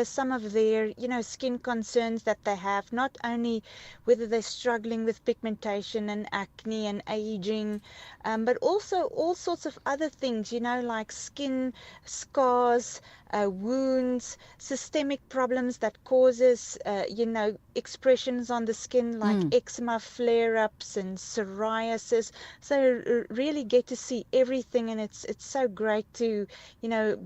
some of their, skin concerns that they have, not only whether they're struggling with pigmentation and acne and aging, but also all sorts of other things, like skin scars, wounds, systemic problems that causes, expressions on the skin like Mm. eczema flare-ups and psoriasis. So really get to see everything, and it's so great to,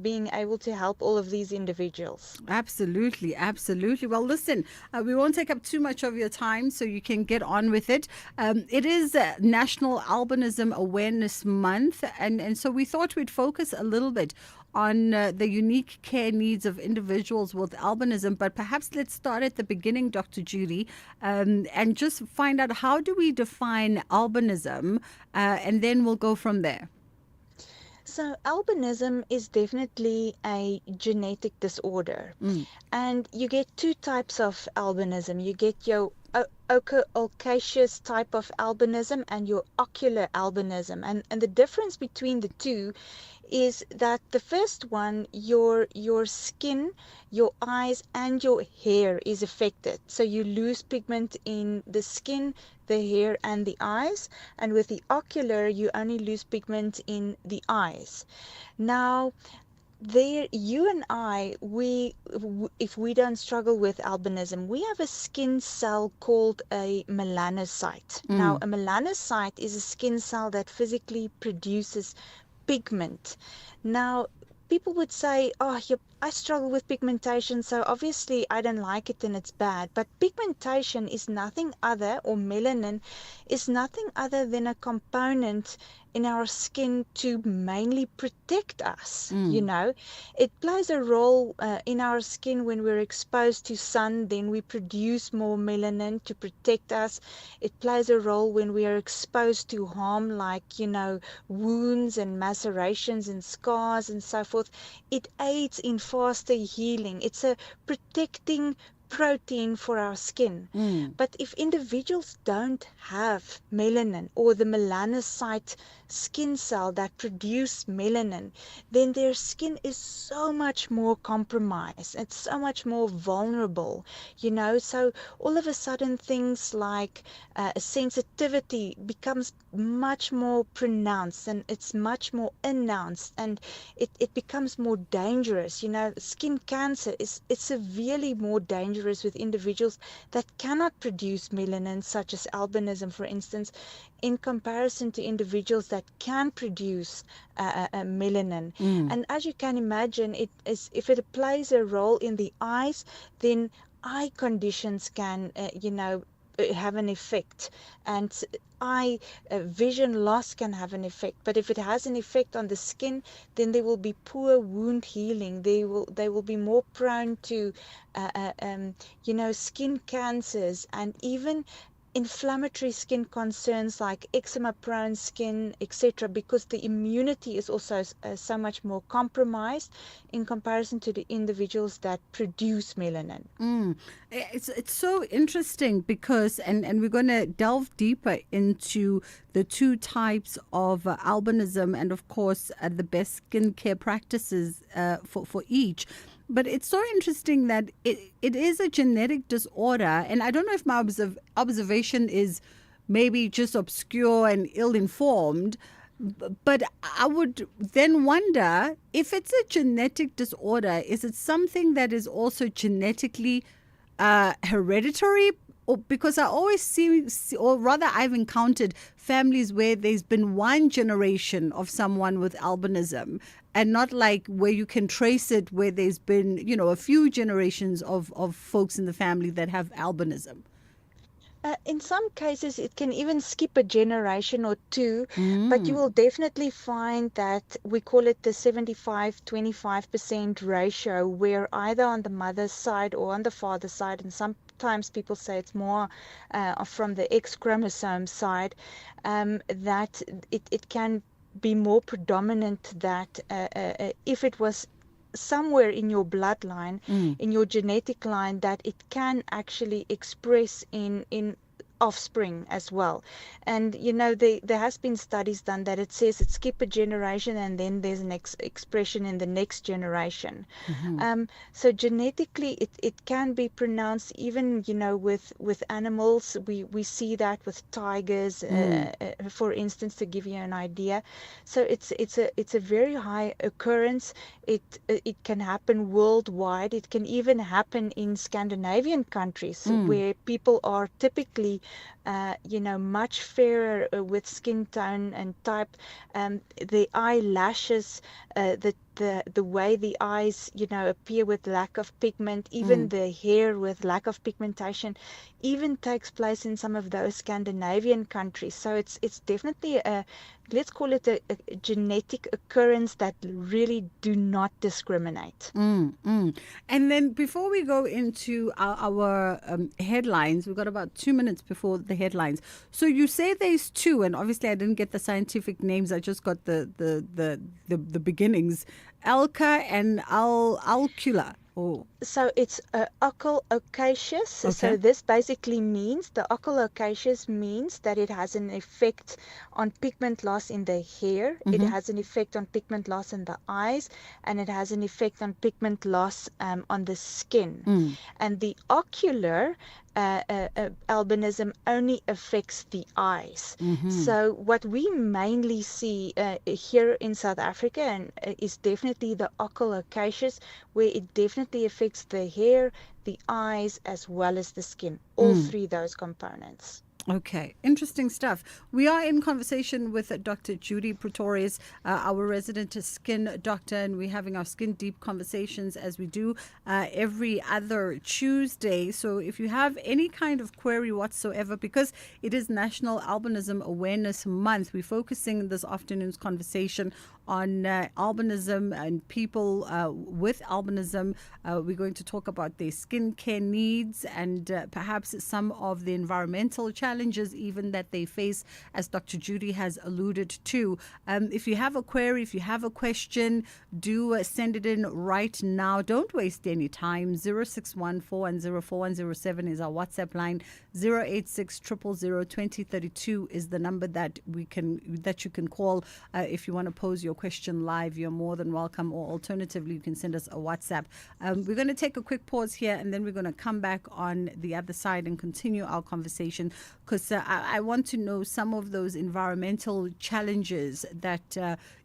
being able to help all of these individuals. Absolutely, absolutely. Well, listen, we won't take up too much of your time so you can get on with it. It is National Albinism Awareness Month, and so we thought we'd focus a little bit on the unique care needs of individuals with albinism. But perhaps let's start at the beginning, Dr. Judy, and just find out how do we define albinism, and then we'll go from there. So, albinism is definitely a genetic disorder, Mm, and you get two types of albinism. You get your ochraceous type of albinism and your ocular albinism, and the difference between the two is that the first one, your skin, your eyes, and your hair is affected. So you lose pigment in the skin, the hair, and the eyes. And with the ocular, you only lose pigment in the eyes. Now, there, you and I, if we don't struggle with albinism, we have a skin cell called a melanocyte. Now, mm, a melanocyte is a skin cell that physically produces pigment. Now, people would say, "Oh, I struggle with pigmentation, so obviously I don't like it and it's bad." But pigmentation is nothing other, or melanin is nothing other than a component in our skin to mainly protect us. mm. It plays a role in our skin when we're exposed to sun, then we produce more melanin to protect us. It plays a role when we are exposed to harm, like, wounds and macerations and scars and so forth. It aids in faster healing. It's a protecting protein for our skin. Mm. But if individuals don't have melanin, or the melanocyte skin cell that produce melanin, then their skin is so much more compromised. It's so much more vulnerable. So all of a sudden things like sensitivity becomes much more pronounced, and it's much more announced, and it becomes more dangerous. Skin cancer is severely more dangerous with individuals that cannot produce melanin, such as albinism, for instance, in comparison to individuals that can produce melanin. Mm. And as you can imagine, if it plays a role in the eyes, then eye conditions can, have an effect, and eye vision loss can have an effect. But if it has an effect on the skin, then there will be poor wound healing. They will be more prone to skin cancers, and even inflammatory skin concerns like eczema prone skin, etc., because the immunity is also so much more compromised in comparison to the individuals that produce melanin. Mm. It's so interesting because and we're going to delve deeper into the two types of albinism and of course the best skincare practices for each. But it's so interesting that it is a genetic disorder, and I don't know if my observation is maybe just obscure and ill informed, but I would then wonder if it's a genetic disorder, is it something that is also genetically hereditary? Or because I always or rather, I've encountered families where there's been one generation of someone with albinism, and not like where you can trace it, where there's been, a few generations of folks in the family that have albinism. In some cases, it can even skip a generation or two, but you Mm, will definitely find that we call it the 75-25% ratio, where either on the mother's side or on the father's side, and sometimes people say it's more from the X chromosome side, that it can be more predominant, that if it was somewhere in your bloodline, mm, in your genetic line, that it can actually express in offspring as well. And there has been studies done that it says it skip a generation and then there's an expression in the next generation. Mm-hmm. So genetically, it can be pronounced even with animals. We see that with tigers, Mm. for instance, to give you an idea. So it's a very high occurrence. It can happen worldwide. It can even happen in Scandinavian countries Mm. where people are typically, much fairer with skin tone and type. The eyelashes, the way the eyes, appear with lack of pigment, even Mm. the hair with lack of pigmentation, even takes place in some of those Scandinavian countries. So it's definitely let's call it a genetic occurrence that really do not discriminate. Mm, mm. And then before we go into our headlines, we've got about 2 minutes before the headlines. So you say there's two, and obviously I didn't get the scientific names. I just got the beginnings, alka and alcula. Oh, So it's oculocaceous. okay. So this basically means the oculocaceous means that it has an effect on pigment loss in the hair. It Mm-hmm. has an effect on pigment loss in the eyes, and it has an effect on pigment loss on the skin. Mm. And the ocular albinism only affects the eyes. Mm-hmm. So what we mainly see here in South Africa and is definitely the oculocaceous, where it definitely affects the hair, the eyes, as well as the skin. All Mm. three those components. Okay, interesting stuff. We are in conversation with Dr. Judy Pretorius, our resident skin doctor, and we're having our skin deep conversations as we do every other Tuesday. So if you have any kind of query whatsoever, because it is National Albinism Awareness Month, we're focusing this afternoon's conversation on albinism and people with albinism. We're going to talk about their skincare needs and perhaps some of the environmental challenges even that they face, as Dr. Judy has alluded to. If you have a query, if you have a question, do send it in right now. Don't waste any time. 061 4104107 is our WhatsApp line. 086 000 2032 is the number that you can call if you want to pose your question live. You're more than welcome, or alternatively, you can send us a WhatsApp. We're going to take a quick pause here, and then we're going to come back on the other side and continue our conversation, because I want to know some of those environmental challenges that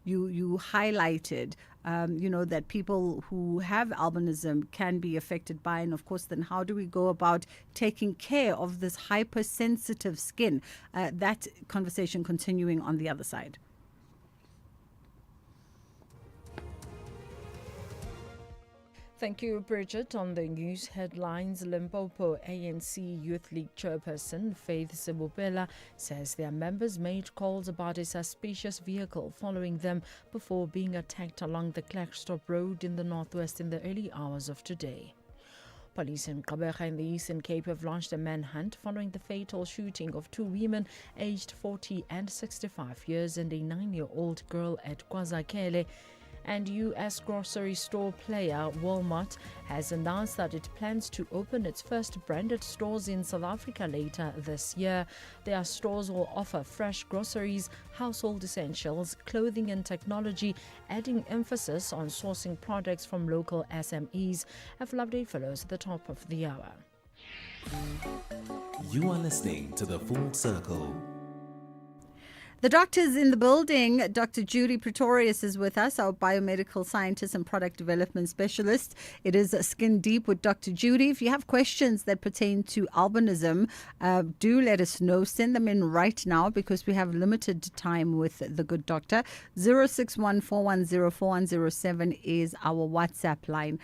you highlighted. That people who have albinism can be affected by. And of course, then how do we go about taking care of this hypersensitive skin? That conversation continuing on the other side. Thank you, Bridget. On the news headlines, Limpopo ANC Youth League chairperson Faith Sebupela says their members made calls about a suspicious vehicle following them before being attacked along the Klerksdorp Road in the northwest in the early hours of today. Police in Gqeberha in the Eastern Cape have launched a manhunt following the fatal shooting of two women aged 40 and 65 years and a 9-year-old girl at KwaZakele. And U.S. grocery store player Walmart has announced that it plans to open its first branded stores in South Africa later this year. Their stores will offer fresh groceries, household essentials, clothing and technology, adding emphasis on sourcing products from local SMEs. A full update follows at the top of the hour. You are listening to The Full Circle. The doctor's in the building. Dr. Judy Pretorius is with us, our biomedical scientist and product development specialist. It is Skin Deep with Dr. Judy. If you have questions that pertain to albinism, do let us know. Send them in right now because we have limited time with the good doctor. 061 is our WhatsApp line.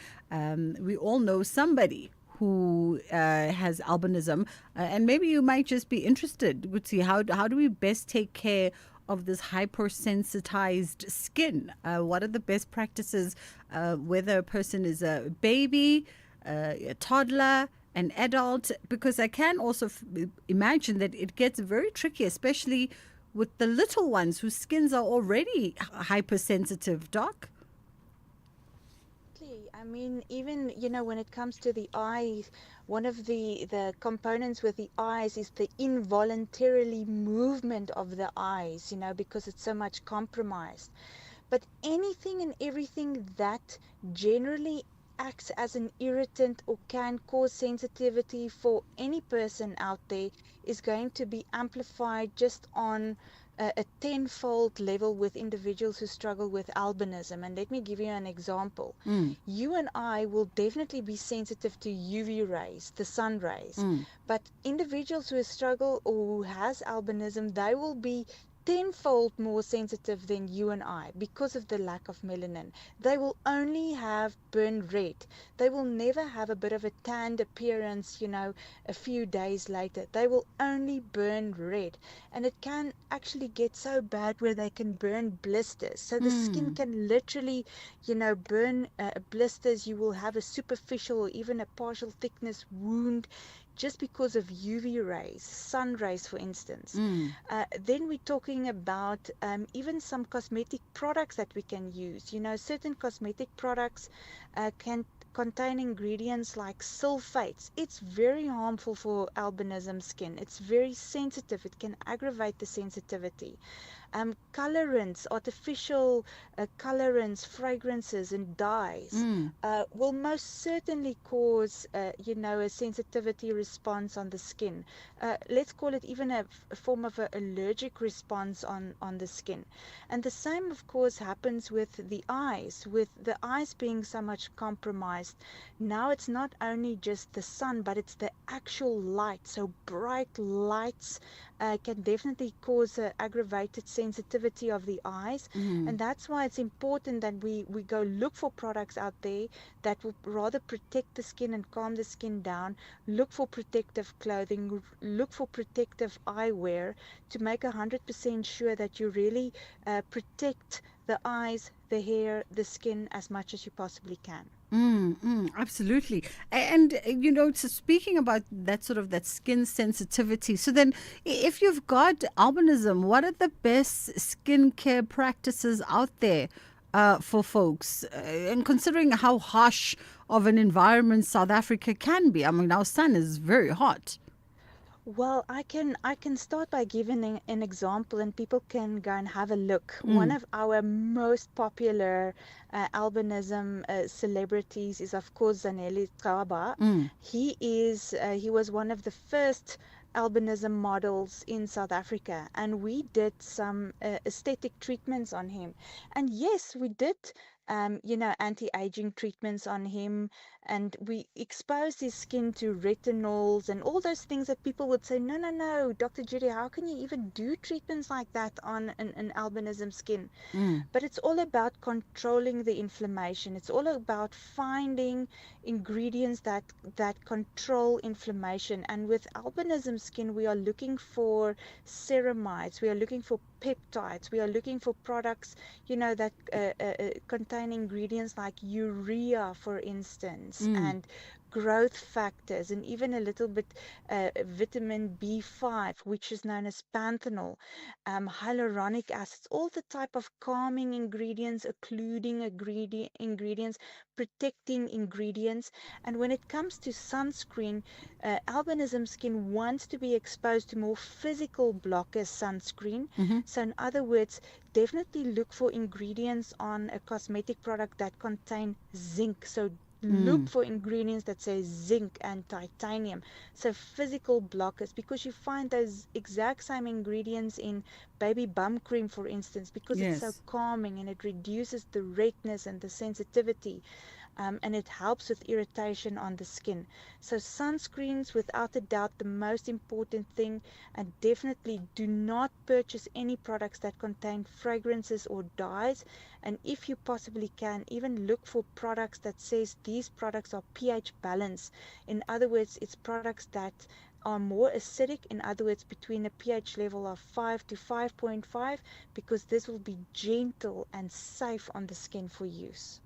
We all know somebody who has albinism, and maybe you might just be interested. Would see how do we best take care of this hypersensitized skin? What are the best practices, whether a person is a baby, a toddler, an adult? Because I can also imagine that it gets very tricky, especially with the little ones whose skins are already hypersensitive, Doc. Absolutely. I mean, even, when it comes to the eyes, one of the components with the eyes is the involuntarily movement of the eyes, because it's so much compromised. But anything and everything that generally acts as an irritant or can cause sensitivity for any person out there is going to be amplified just on a tenfold level with individuals who struggle with albinism. And let me give you an example. Mm, You and I will definitely be sensitive to UV rays, the sun rays. mm, But individuals who struggle or who has albinism, they will be tenfold more sensitive than you and I because of the lack of melanin. They will only have burn red. They will never have a bit of a tanned appearance, a few days later. They will only burn red. And it can actually get so bad where they can burn blisters. So the skin mm, can literally, burn blisters. You will have a superficial or even a partial thickness wound just because of UV rays, sun rays, for instance. mm, Then we're talking about even some cosmetic products that we can use. Certain cosmetic products can contain ingredients like sulfates. It's very harmful for albinism skin. It's very sensitive. It can aggravate the sensitivity. Colorants, artificial colorants, fragrances, and dyes mm. will most certainly cause, a sensitivity response on the skin. Let's call it even a form of an allergic response on the skin. And the same, of course, happens with the eyes, with the eyes being so much compromised. Now it's not only just the sun, but it's the actual light. So bright lights can definitely cause aggravated sensitivity of the eyes. Mm. And that's why it's important that we go look for products out there that will rather protect the skin and calm the skin down. Look for protective clothing, look for protective eyewear to make 100% sure that you really protect the eyes, the hair, the skin as much as you possibly can. Absolutely. And, so speaking about that sort of that skin sensitivity, so then if you've got albinism, what are the best skincare practices out there for folks? And considering how harsh of an environment South Africa can be, I mean, our sun is very hot. Well, I can start by giving an example, and people can go and have a look. One Mm, of our most popular albinism celebrities is, of course, Zanele Kaba. mm, He was one of the first albinism models in South Africa, and we did some aesthetic treatments on him. And yes, we did. Anti-aging treatments on him, and we exposed his skin to retinols and all those things that people would say, no, no, no, Dr. Judy, how can you even do treatments like that on an albinism skin? mm, But it's all about controlling the inflammation. It's all about finding ingredients that control inflammation. And with albinism skin, we are looking for ceramides, we are looking for peptides, we are looking for products, that contain ingredients like urea, for instance, mm, and growth factors, and even a little bit vitamin B5, which is known as panthenol, hyaluronic acids, all the type of calming ingredients, occluding ingredients, protecting ingredients. And when it comes to sunscreen, albinism skin wants to be exposed to more physical blocker sunscreen. mm-hmm, So, in other words, definitely look for ingredients on a cosmetic product that contain zinc. So, look mm, for ingredients that say zinc and titanium, so physical blockers, because you find those exact same ingredients in baby bum cream, for instance, because it's so yes. calming and it reduces the redness and the sensitivity, and it helps with irritation on the skin. So sunscreens, without a doubt, the most important thing. And definitely do not purchase any products that contain fragrances or dyes. And if you possibly can, even look for products that says these products are pH balanced. In other words, it's products that are more acidic, in other words, between a pH level of 5 to 5.5, because this will be gentle and safe on the skin for use.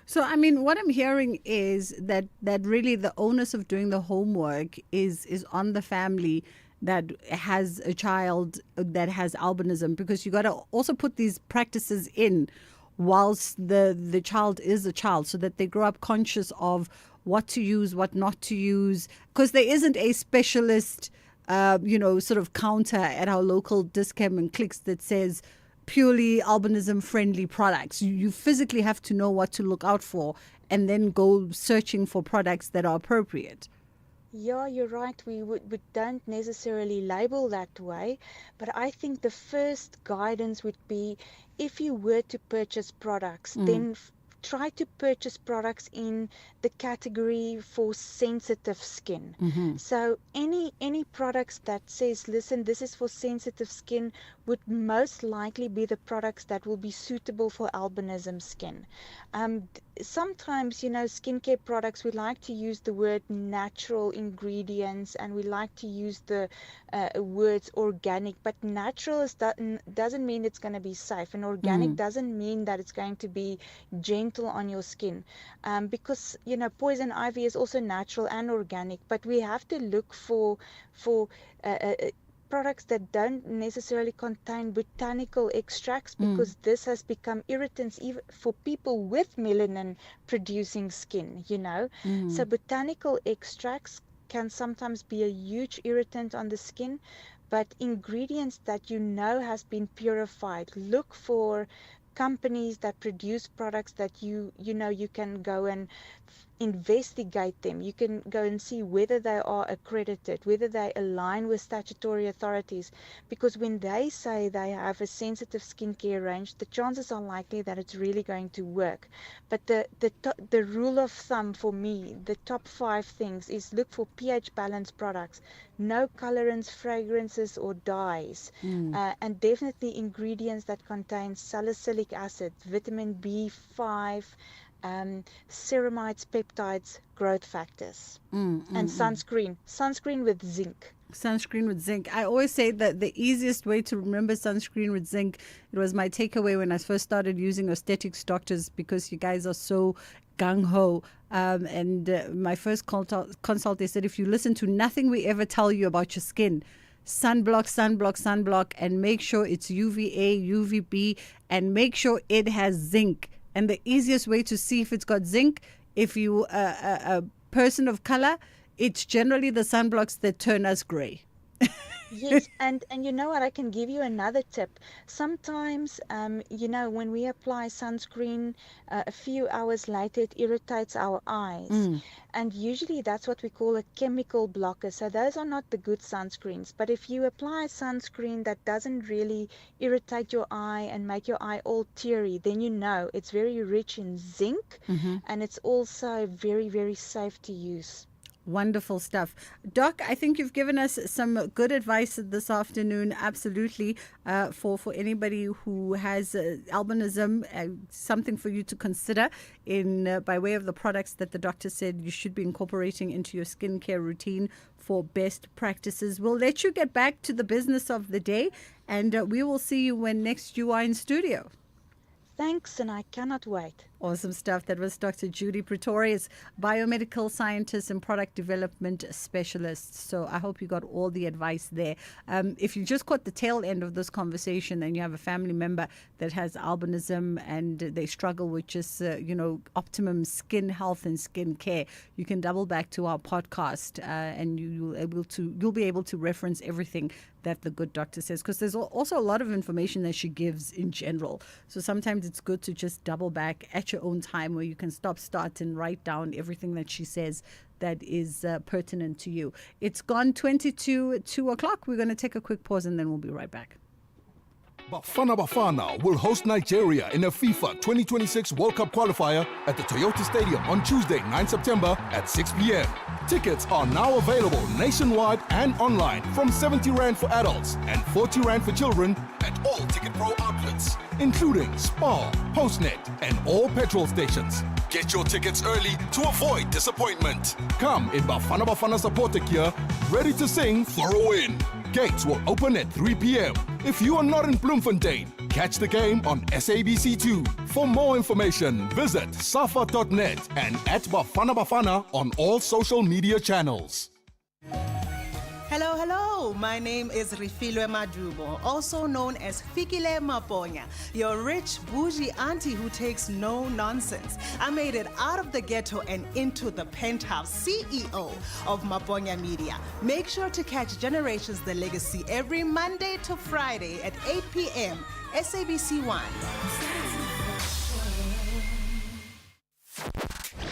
So, I mean, what I'm hearing is that really the onus of doing the homework is on the family that has a child that has albinism, because you got to also put these practices in whilst the child is a child, so that they grow up conscious of what to use, what not to use, because there isn't a specialist, sort of counter at our local Dis-Chem and Clicks that says purely albinism friendly products. You physically have to know what to look out for and then go searching for products that are appropriate. Yeah, you're right. We don't necessarily label that way, but I think the first guidance would be, if you were to purchase products, then try to purchase products in the category for sensitive skin. So any products that says, listen, this is for sensitive skin, would most likely be the products that will be suitable for albinism skin. Sometimes, skincare products, we like to use the word natural ingredients, and we like to use the words organic, but natural doesn't mean it's going to be safe, and organic doesn't mean that it's going to be gentle on your skin, because poison ivy is also natural and organic, but we have to look for products that don't necessarily contain botanical extracts, because this has become irritants even for people with melanin producing skin, So botanical extracts can sometimes be a huge irritant on the skin, but ingredients that has been purified. Look for companies that produce products that you can go and investigate them. You can go and see whether they are accredited, whether they align with statutory authorities, because when they say they have a sensitive skincare range, the chances are likely that it's really going to work. But the rule of thumb for me, the top 5 things, is look for pH balanced products, no colorants, fragrances or dyes, and definitely ingredients that contain salicylic acid, vitamin B5, ceramides, peptides, growth factors, and sunscreen with zinc. Sunscreen with zinc. I always say that the easiest way to remember sunscreen with zinc, it was my takeaway when I first started using aesthetics doctors, because you guys are so gung-ho. My first consult, they said, if you listen to nothing we ever tell you about your skin, sunblock, and make sure it's UVA, UVB, and make sure it has zinc. And the easiest way to see if it's got zinc, if you a person of color, it's generally the sunblocks that turn us gray. Yes, and you know what, I can give you another tip. Sometimes, when we apply sunscreen, a few hours later it irritates our eyes. And usually that's what we call a chemical blocker. So those are not the good sunscreens. But if you apply sunscreen that doesn't really irritate your eye and make your eye all teary, then it's very rich in zinc, and it's also very, very safe to use. Wonderful stuff. Doc, I think you've given us some good advice this afternoon, absolutely, for anybody who has albinism, something for you to consider by way of the products that the doctor said you should be incorporating into your skincare routine for best practices. We'll let you get back to the business of the day, and we will see you when next you are in studio. Thanks, and I cannot wait. Awesome stuff. That was Dr. Judy Pretorius, biomedical scientist and product development specialist. So I hope you got all the advice there. If you just caught the tail end of this conversation and you have a family member that has albinism and they struggle with just, optimum skin health and skin care, you can double back to our podcast and you'll be able to reference everything that the good doctor says, because there's also a lot of information that she gives in general. So sometimes it's good to just double back at your own time, where you can stop, start, and write down everything that she says that is pertinent to you. It's gone 2 o'clock. We're going to take a quick pause and then we'll be right back. Bafana will host Nigeria in a FIFA 2026 World Cup qualifier at the Toyota Stadium on Tuesday, 9 September at 6 p.m. Tickets are now available nationwide and online from 70 Rand for adults and 40 Rand for children at all Ticket Pro outlets, including Spar, Postnet, and all petrol stations. Get your tickets early to avoid disappointment. Come in Bafana supporter gear, ready to sing for a win. Gates will open at 3 p.m. If you are not in Bloemfontein, catch the game on SABC2. For more information, visit safa.net and at Bafana on all social media channels. Hello, Hello. My name is Rifilwe Madubo, also known as Fikile Maponya, your rich, bougie auntie who takes no nonsense. I made it out of the ghetto and into the penthouse, CEO of Maponya Media. Make sure to catch Generations The Legacy every Monday to Friday at 8 p.m. SABC 1.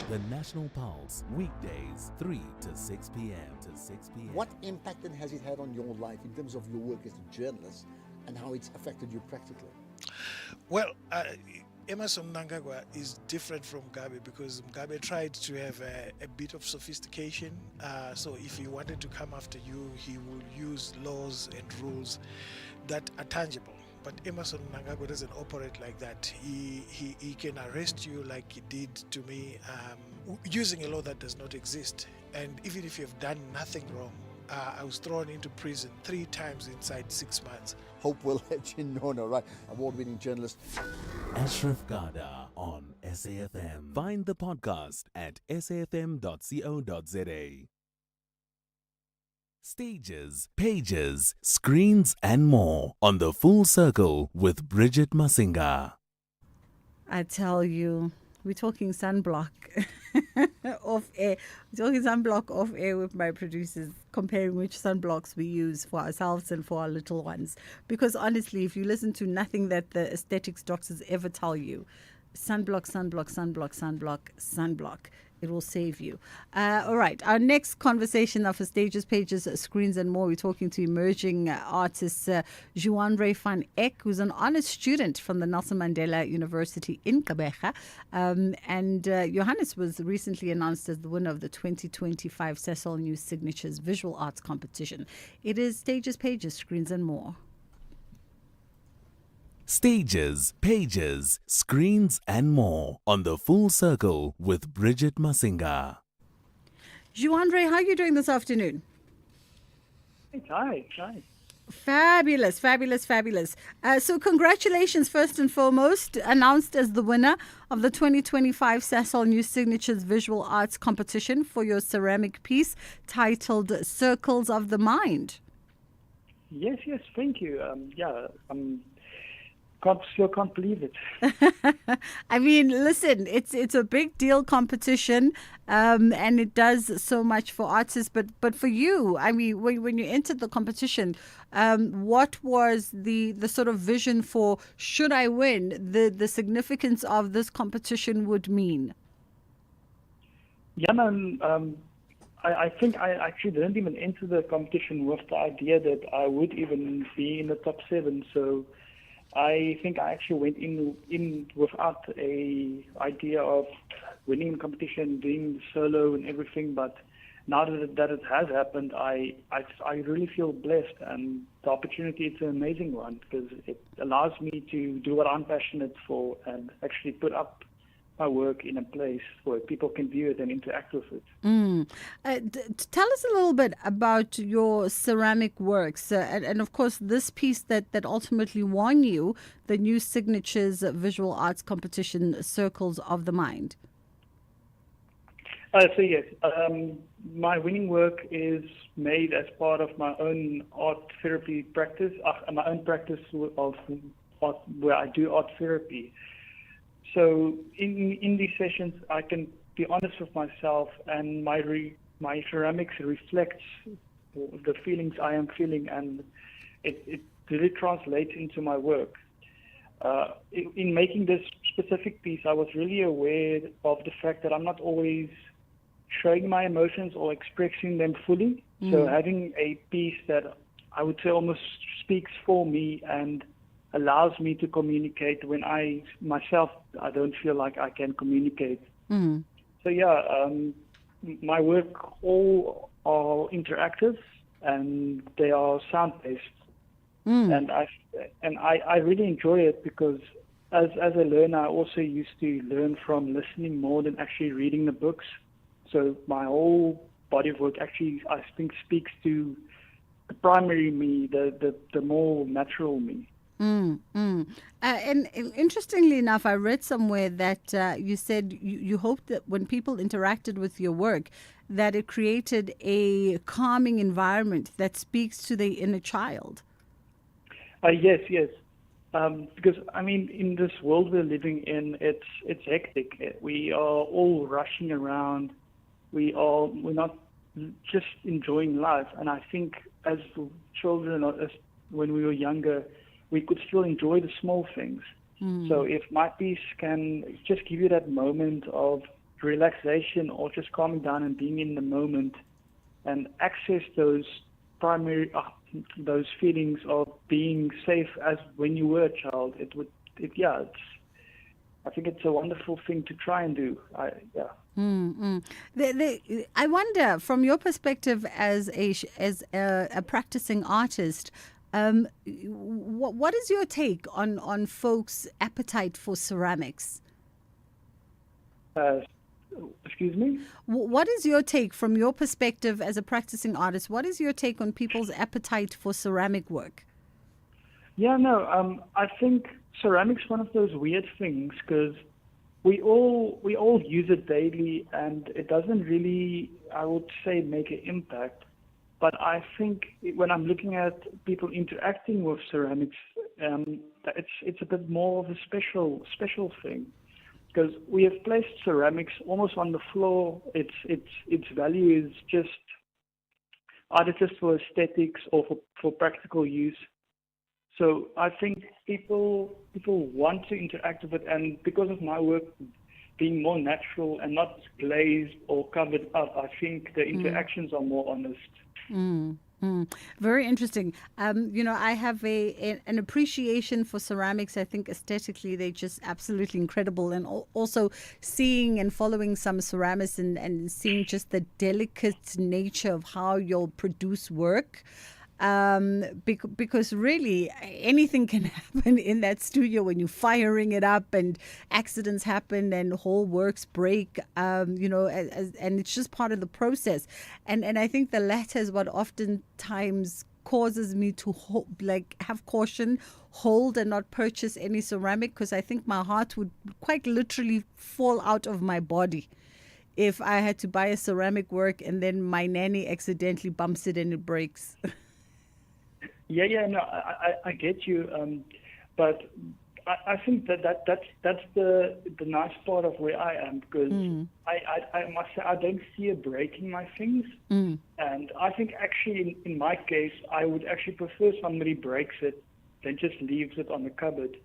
The National Pulse, weekdays 3 to 6 p.m. What impact then has it had on your life in terms of your work as a journalist and how it's affected you practically? Well, Emerson Mnangagwa is different from Mugabe because Mugabe tried to have a bit of sophistication. So if he wanted to come after you, he will use laws and rules that are tangible. But Emerson Mnangagwa doesn't operate like that. He can arrest you like he did to me, using a law that does not exist. And even if you have done nothing wrong, I was thrown into prison 3 times inside 6 months. Hope will let you know, no, right? Award-winning journalist. Ashraf Garda on SAFM. Find the podcast at safm.co.za. Stages, pages, screens, and more on The Full Circle with Bridget Masinga. I tell you, we're talking sunblock off air. We're talking sunblock off air with my producers, comparing which sunblocks we use for ourselves and for our little ones. Because honestly, if you listen to nothing that the aesthetics doctors ever tell you, sunblock, sunblock, sunblock, sunblock, sunblock. It will save you. All right. Our next conversation now for stages, pages, screens, and more. We're talking to emerging artist Juan-Ray van Eck, who's an honors student from the Nelson Mandela University in Gqeberha. And Johannes was recently announced as the winner of the 2025 Cecil News Signatures Visual Arts Competition. It is stages, pages, screens, and more. Stages, pages, screens, and more on The Full Circle with Bridget Masinga. Juan-Ray, how are you doing this afternoon? Hi. Fabulous, fabulous, fabulous. So congratulations, first and foremost, announced as the winner of the 2025 Cecil News Signatures Visual Arts Competition for your ceramic piece titled Circles of the Mind. Yes, thank you. Still can't believe it. I mean, listen, it's a big deal competition, and it does so much for artists. But for you, I mean, when you entered the competition, what was the sort of vision for should I win? The significance of this competition would mean. Yeah, man. I think I actually didn't even enter the competition with the idea that I would even be in the top 7. So I think I actually went in without a idea of winning the competition, doing solo and everything. But now that it has happened, I really feel blessed, and the opportunity is an amazing one because it allows me to do what I'm passionate for and actually put up my work in a place where people can view it and interact with it. Tell us a little bit about your ceramic works and of course this piece that ultimately won you the New Signatures Visual Arts Competition, Circles of the Mind. So yes, my winning work is made as part of my own art therapy practice, my own practice of art, where I do art therapy. So in these sessions, I can be honest with myself, and my ceramics reflects the feelings I am feeling, and it really translates into my work. In making this specific piece, I was really aware of the fact that I'm not always showing my emotions or expressing them fully. So having a piece that I would say almost speaks for me and allows me to communicate when I don't feel like I can communicate. So yeah, my work all are interactive and they are sound-based. And I really enjoy it because as a learner, I also used to learn from listening more than actually reading the books. So my whole body of work actually, I think, speaks to the primary me, the more natural me. And interestingly enough, I read somewhere that you said you hoped that when people interacted with your work, that it created a calming environment that speaks to the inner child. Yes. Because I mean, in this world we're living in, it's hectic. We are all rushing around. We're not just enjoying life. And I think as children, or as when we were younger, we could still enjoy the small things. So if my piece can just give you that moment of relaxation or just calming down and being in the moment and access those primary, those feelings of being safe as when you were a child, I think it's a wonderful thing to try and do. I wonder, from your perspective as a practicing artist, what is your take on folks' appetite for ceramics? Excuse me? What is your take from your perspective as a practicing artist? What is your take on people's appetite for ceramic work? I think ceramics is one of those weird things because we all use it daily and it doesn't really, I would say, make an impact. But I think when I'm looking at people interacting with ceramics, it's a bit more of a special thing. Because we have placed ceramics almost on the floor. Its value is just either just for aesthetics or for practical use. So I think people want to interact with it, and because of my work being more natural and not glazed or covered up, I think the interactions are more honest. Very interesting. I have an appreciation for ceramics. I think aesthetically they're just absolutely incredible. And also seeing and following some ceramics and seeing just the delicate nature of how you'll produce work. Because really anything can happen in that studio when you're firing it up and accidents happen and whole works break, and it's just part of the process. And I think the latter is what oftentimes causes me to have caution, hold and not purchase any ceramic, because I think my heart would quite literally fall out of my body if I had to buy a ceramic work and then my nanny accidentally bumps it and it breaks. I get you, but I think that's the nice part of where I am, because I must say I don't fear breaking my things, and I think actually in my case I would actually prefer somebody breaks it than just leaves it on the cupboard.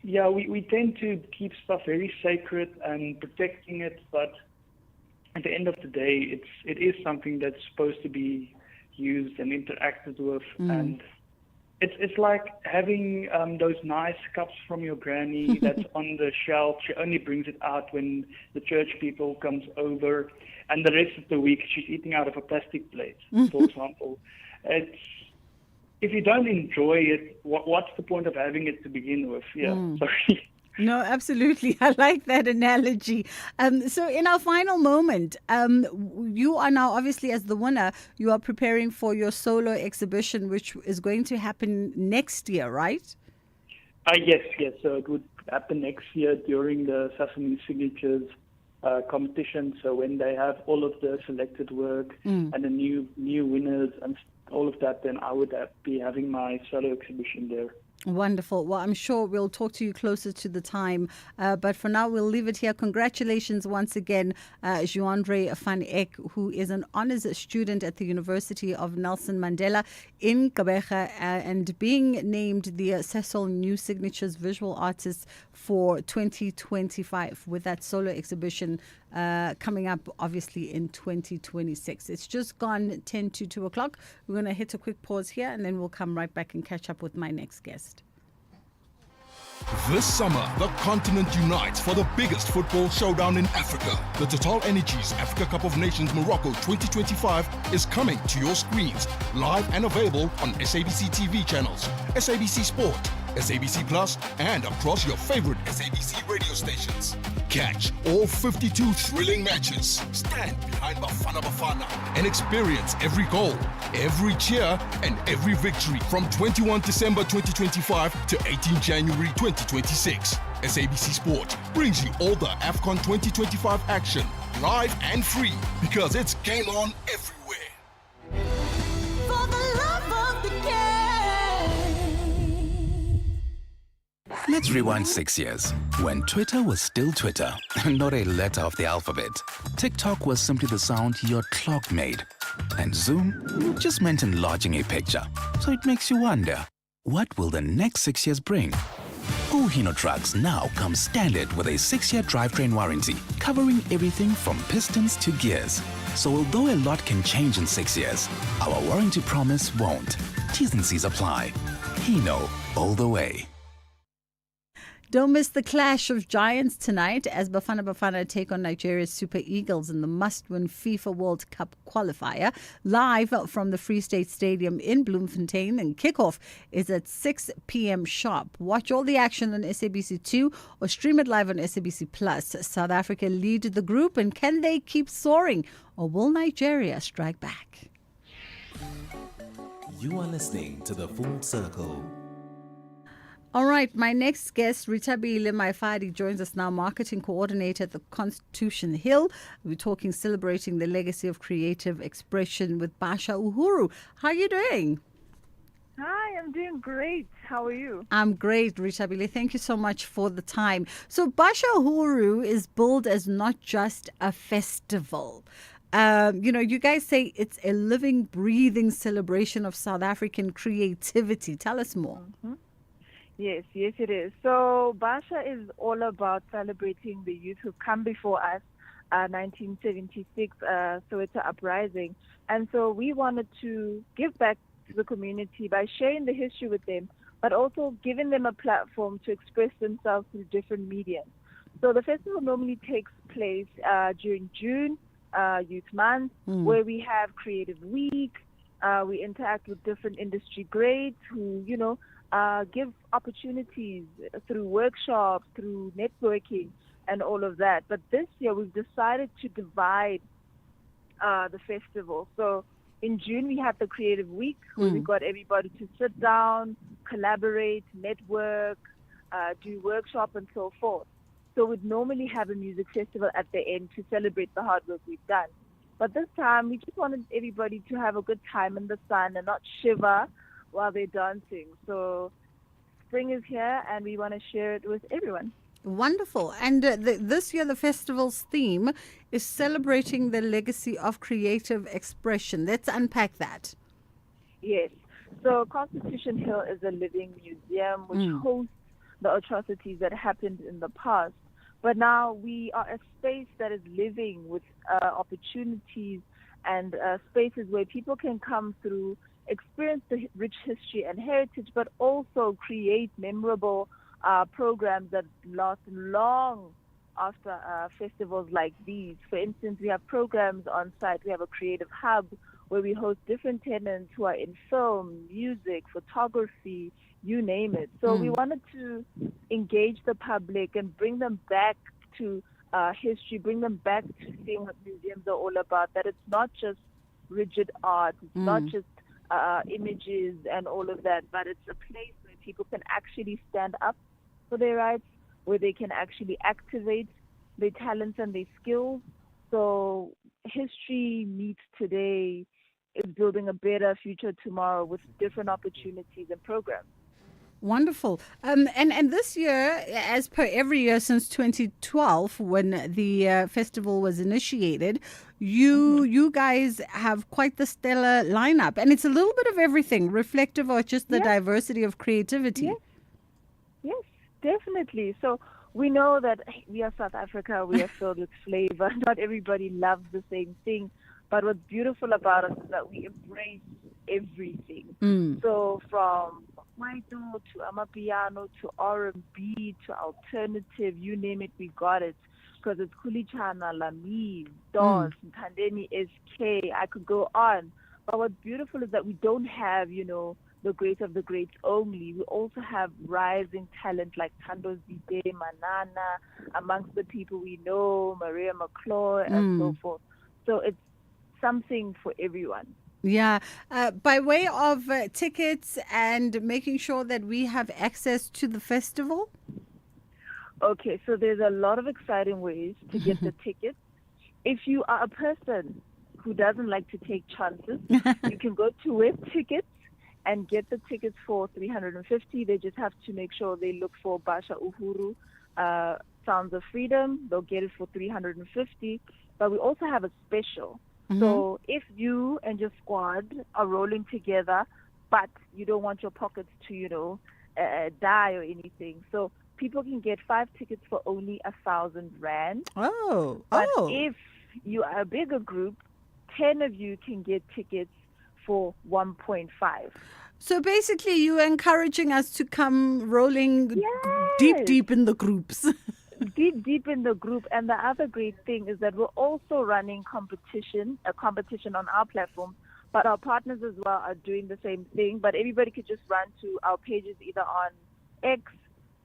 We tend to keep stuff very sacred and protecting it, but at the end of the day, it is something that's supposed to be used and interacted with, and it's like having those nice cups from your granny that's on the shelf. She only brings it out when the church people comes over, and the rest of the week she's eating out of a plastic plate, for example. If you don't enjoy it, what's the point of having it to begin with? Sorry. No, absolutely. I like that analogy. So in our final moment, you are now obviously, as the winner, you are preparing for your solo exhibition, which is going to happen next year, right? Yes. So it would happen next year during the Sesame Signatures competition. So when they have all of the selected work and the new winners and all of that, then I would be having my solo exhibition there. Wonderful. Well, I'm sure we'll talk to you closer to the time. But for now, we'll leave it here. Congratulations once again, Joandre van Eck, who is an honors student at the University of Nelson Mandela in Gqeberha, and being named the Cecil New Signatures Visual Artist for 2025 with that solo exhibition coming up, obviously, in 2026. It's just gone 10 to 2 o'clock. We're going to hit a quick pause here, and then we'll come right back and catch up with my next guest. This summer, the continent unites for the biggest football showdown in Africa. The Total Energies Africa Cup of Nations Morocco 2025 is coming to your screens, live and available on SABC TV channels, SABC Sport, SABC Plus, and across your favorite SABC radio stations. Catch all 52 thrilling matches. Stand behind Bafana Bafana and experience every goal, every cheer, and every victory from 21 December 2025 to 18 January 2026. SABC Sport brings you all the AFCON 2025 action, live and free, because it's game on everywhere. For the love of the game. Let's rewind 6 years, when Twitter was still Twitter, not a letter of the alphabet. TikTok was simply the sound your clock made. And Zoom just meant enlarging a picture. So it makes you wonder, what will the next 6 years bring? Hino trucks now come standard with a 6-year drivetrain warranty, covering everything from pistons to gears. So although a lot can change in 6 years, our warranty promise won't. T's and C's apply. Hino, all the way. Don't miss the clash of giants tonight as Bafana Bafana take on Nigeria's Super Eagles in the must-win FIFA World Cup qualifier. Live from the Free State Stadium in Bloemfontein, and kickoff is at 6 p.m. sharp. Watch all the action on SABC2 or stream it live on SABC Plus. South Africa lead the group, and can they keep soaring, or will Nigeria strike back? You are listening to The Full Circle. All right, my next guest, Ritabile Maifadi, joins us now, marketing coordinator at the Constitution Hill. We're talking celebrating the legacy of creative expression with Basha Uhuru. How are you doing? Hi, I'm doing great. How are you? I'm great, Ritabile. Thank you so much for the time. So Basha Uhuru is billed as not just a festival. You guys say it's a living, breathing celebration of South African creativity. Tell us more. Mm-hmm. Yes, it is. So Basha is all about celebrating the youth who've come before us, 1976 Soweto uprising. And so we wanted to give back to the community by sharing the history with them, but also giving them a platform to express themselves through different mediums. So the festival normally takes place during June, Youth Month, where we have Creative Week. We interact with different industry grades who, give opportunities through workshops, through networking, and all of that. But this year, we've decided to divide the festival. So in June, we have the Creative Week, where we got everybody to sit down, collaborate, network, do workshop, and so forth. So we'd normally have a music festival at the end to celebrate the hard work we've done. But this time, we just wanted everybody to have a good time in the sun and not shiver while they're dancing. So spring is here, and we want to share it with everyone. Wonderful. And this year, the festival's theme is celebrating the legacy of creative expression. Let's unpack that. Yes. So Constitution Hill is a living museum which hosts the atrocities that happened in the past. But now we are a space that is living with opportunities and spaces where people can come through, experience the rich history and heritage, but also create memorable programs that last long after festivals like these. For instance, we have programs on site. We have a creative hub where we host different tenants who are in film, music, photography, you name it. So we wanted to engage the public and bring them back to history, bring them back to seeing what museums are all about, that it's not just rigid art, it's not just images and all of that, but it's a place where people can actually stand up for their rights, where they can actually activate their talents and their skills. So history meets today is building a better future tomorrow with different opportunities and programs. Wonderful. And this year, as per every year since 2012, when the festival was initiated, you guys have quite the stellar lineup. And it's a little bit of everything, reflective of just the diversity of creativity. Yes, definitely. So we know that we are South Africa, we are filled with flavor. Not everybody loves the same thing. But what's beautiful about us is that we embrace everything. So from Kwaito to Amapiano to R&B to alternative, you name it, we got it. Because it's Kulichana, Lami, Dos, Tandeni, SK, I could go on. But what's beautiful is that we don't have, the great of the greats only. We also have rising talent like Tando Zide, Manana, amongst the people we know, Maria McClure, and so forth. So it's something for everyone. Yeah. By way of tickets and making sure that we have access to the festival? Okay, so there's a lot of exciting ways to get the tickets. If you are a person who doesn't like to take chances, you can go to Web Tickets and get the tickets for 350. They just have to make sure they look for Basha Uhuru, Sounds of Freedom. They'll get it for 350. But we also have a special. So if you and your squad are rolling together, but you don't want your pockets to, die or anything, so people can get 5 tickets for only 1,000 rand. But if you are a bigger group, 10 of you can get tickets for 1.5. So basically, you're encouraging us to come rolling deep in the groups. Deep in the group. And the other great thing is that we're also running a competition on our platform, but our partners as well are doing the same thing. But everybody could just run to our pages either on X,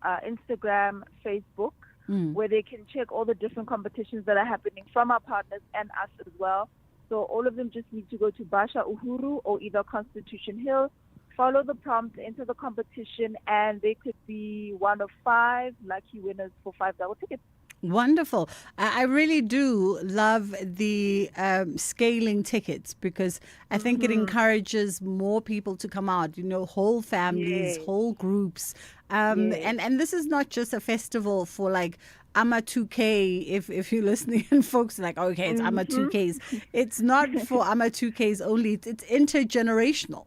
Instagram, Facebook, where they can check all the different competitions that are happening from our partners and us as well. So all of them just need to go to Basha Uhuru or either Constitution Hill, follow the prompt, enter the competition, and they could be one of 5 lucky winners for $5 tickets. Wonderful. I really do love the scaling tickets because I think it encourages more people to come out, whole families, whole groups. And this is not just a festival for like AMA 2K, if you're listening and folks are like, okay, it's AMA 2Ks. It's not for AMA 2Ks only. It's intergenerational.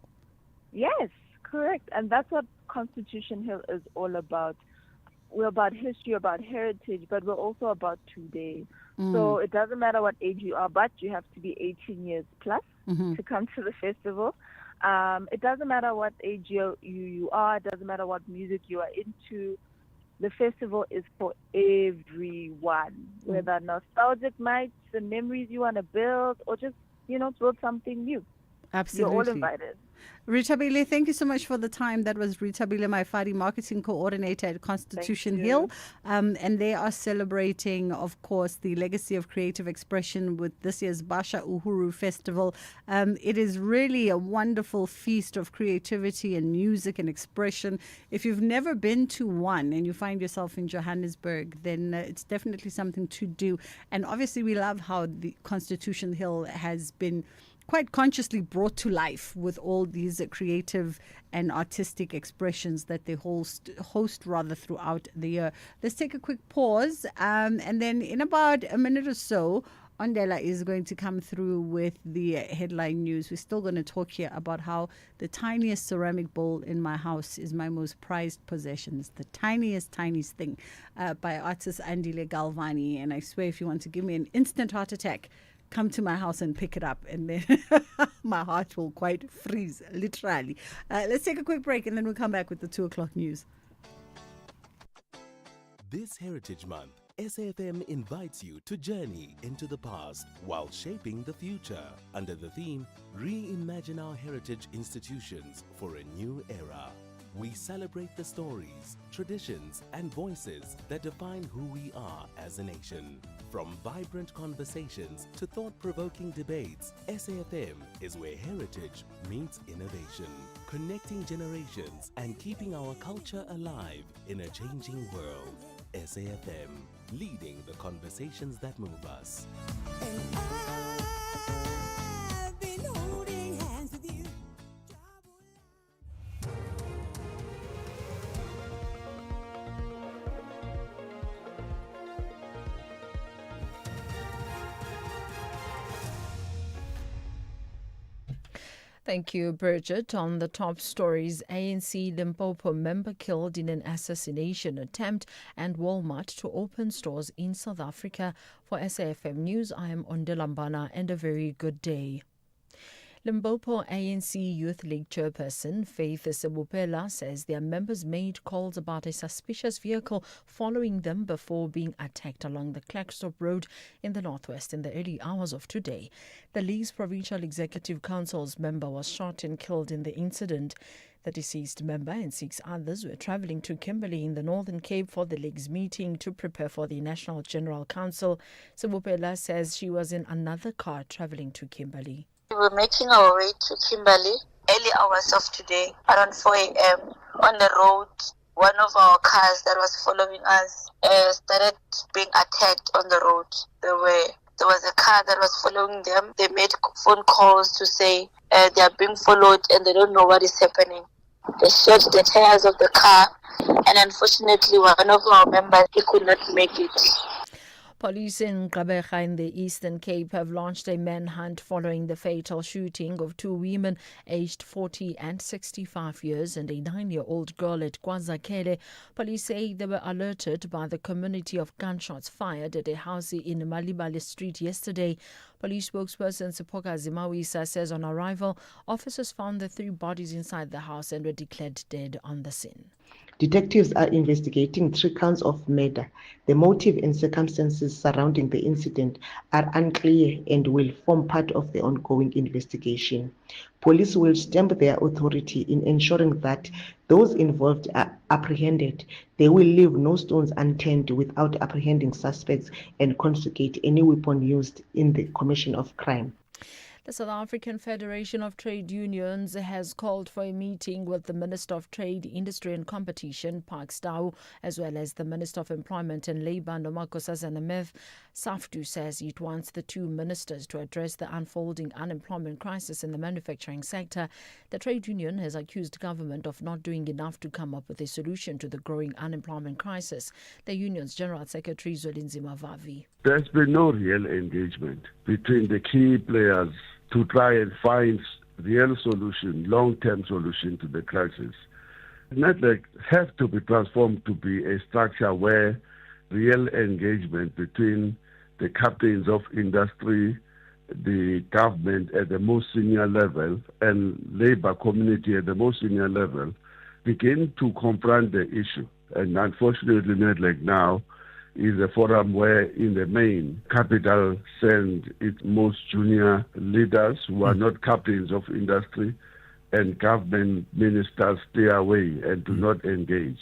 Yes, correct. And that's what Constitution Hill is all about. We're about history, about heritage, but we're also about today. So it doesn't matter what age you are, but you have to be 18 years plus to come to the festival. It doesn't matter what age you are. It doesn't matter what music you are into. The festival is for everyone, whether nostalgic nights and memories you want to build or just, build something new. Absolutely. You're all invited. Ritabile, thank you so much for the time. That was Ritabile Maifadi, Marketing Coordinator at Constitution Hill. And they are celebrating, of course, the legacy of creative expression with this year's Basha Uhuru Festival. It is really a wonderful feast of creativity and music and expression. If you've never been to one and you find yourself in Johannesburg, then it's definitely something to do. And obviously, we love how the Constitution Hill has been quite consciously brought to life with all these creative and artistic expressions that they host throughout the year. Let's take a quick pause, and then in about a minute or so, Ondela is going to come through with the headline news. We're still going to talk here about how the tiniest ceramic bowl in my house is my most prized possession. It's the tiniest thing by artist Andile Galvani. And I swear, if you want to give me an instant heart attack, come to my house and pick it up, and then my heart will quite freeze, literally. Let's take a quick break, and then we'll come back with the 2:00 news. This Heritage Month, SAFM invites you to journey into the past while shaping the future under the theme, Reimagine Our Heritage Institutions for a New Era. We celebrate the stories, traditions, and voices that define who we are as a nation. From vibrant conversations to thought-provoking debates, SAFM is where heritage meets innovation, connecting generations and keeping our culture alive in a changing world. SAFM, leading the conversations that move us. Thank you, Bridget. On the top stories, ANC Limpopo member killed in an assassination attempt and Walmart to open stores in South Africa. For SAFM News, I am Ondelambana, and a very good day. Limpopo ANC Youth League chairperson Faith Sebupela says their members made calls about a suspicious vehicle following them before being attacked along the Klerksdorp Road in the northwest in the early hours of today. The League's Provincial Executive Council's member was shot and killed in the incident. The deceased member and 6 others were travelling to Kimberley in the Northern Cape for the league's meeting to prepare for the National General Council. Sebopela says she was in another car travelling to Kimberley. We were making our way to Kimberley early hours of today, around 4 a.m. On the road, one of our cars that was following us started being attacked on the road. There was a car that was following them. They made phone calls to say they are being followed and they don't know what is happening. They shot the tires of the car, and unfortunately one of our members, he could not make it. Police in Gqeberha in the Eastern Cape have launched a manhunt following the fatal shooting of 2 women aged 40 and 65 years and a 9-year-old girl at KwaZakele. Police say they were alerted by the community of gunshots fired at a house in Malibale Street yesterday. Police spokesperson Sipoka Zimawisa says on arrival, officers found the 3 bodies inside the house and were declared dead on the scene. Detectives are investigating 3 counts of murder. The motive and circumstances surrounding the incident are unclear and will form part of the ongoing investigation. Police will stamp their authority in ensuring that those involved are apprehended. They will leave no stones unturned without apprehending suspects and confiscate any weapon used in the commission of crime. The South African Federation of Trade Unions has called for a meeting with the Minister of Trade, Industry and Competition, Park Stau, as well as the Minister of Employment and Labour, Nomakosazana Mev. SAFTU says it wants the 2 ministers to address the unfolding unemployment crisis in the manufacturing sector. The trade union has accused government of not doing enough to come up with a solution to the growing unemployment crisis. The union's General Secretary Zwelinzima Vavi. There's been no real engagement between the key players to try and find real solution, long-term solution to the crisis. Network has to be transformed to be a structure where real engagement between the captains of industry, the government at the most senior level, and labor community at the most senior level begin to confront the issue. And unfortunately, Network now is a forum where, in the main, capital send its most junior leaders who are not captains of industry, and government ministers stay away and do not engage.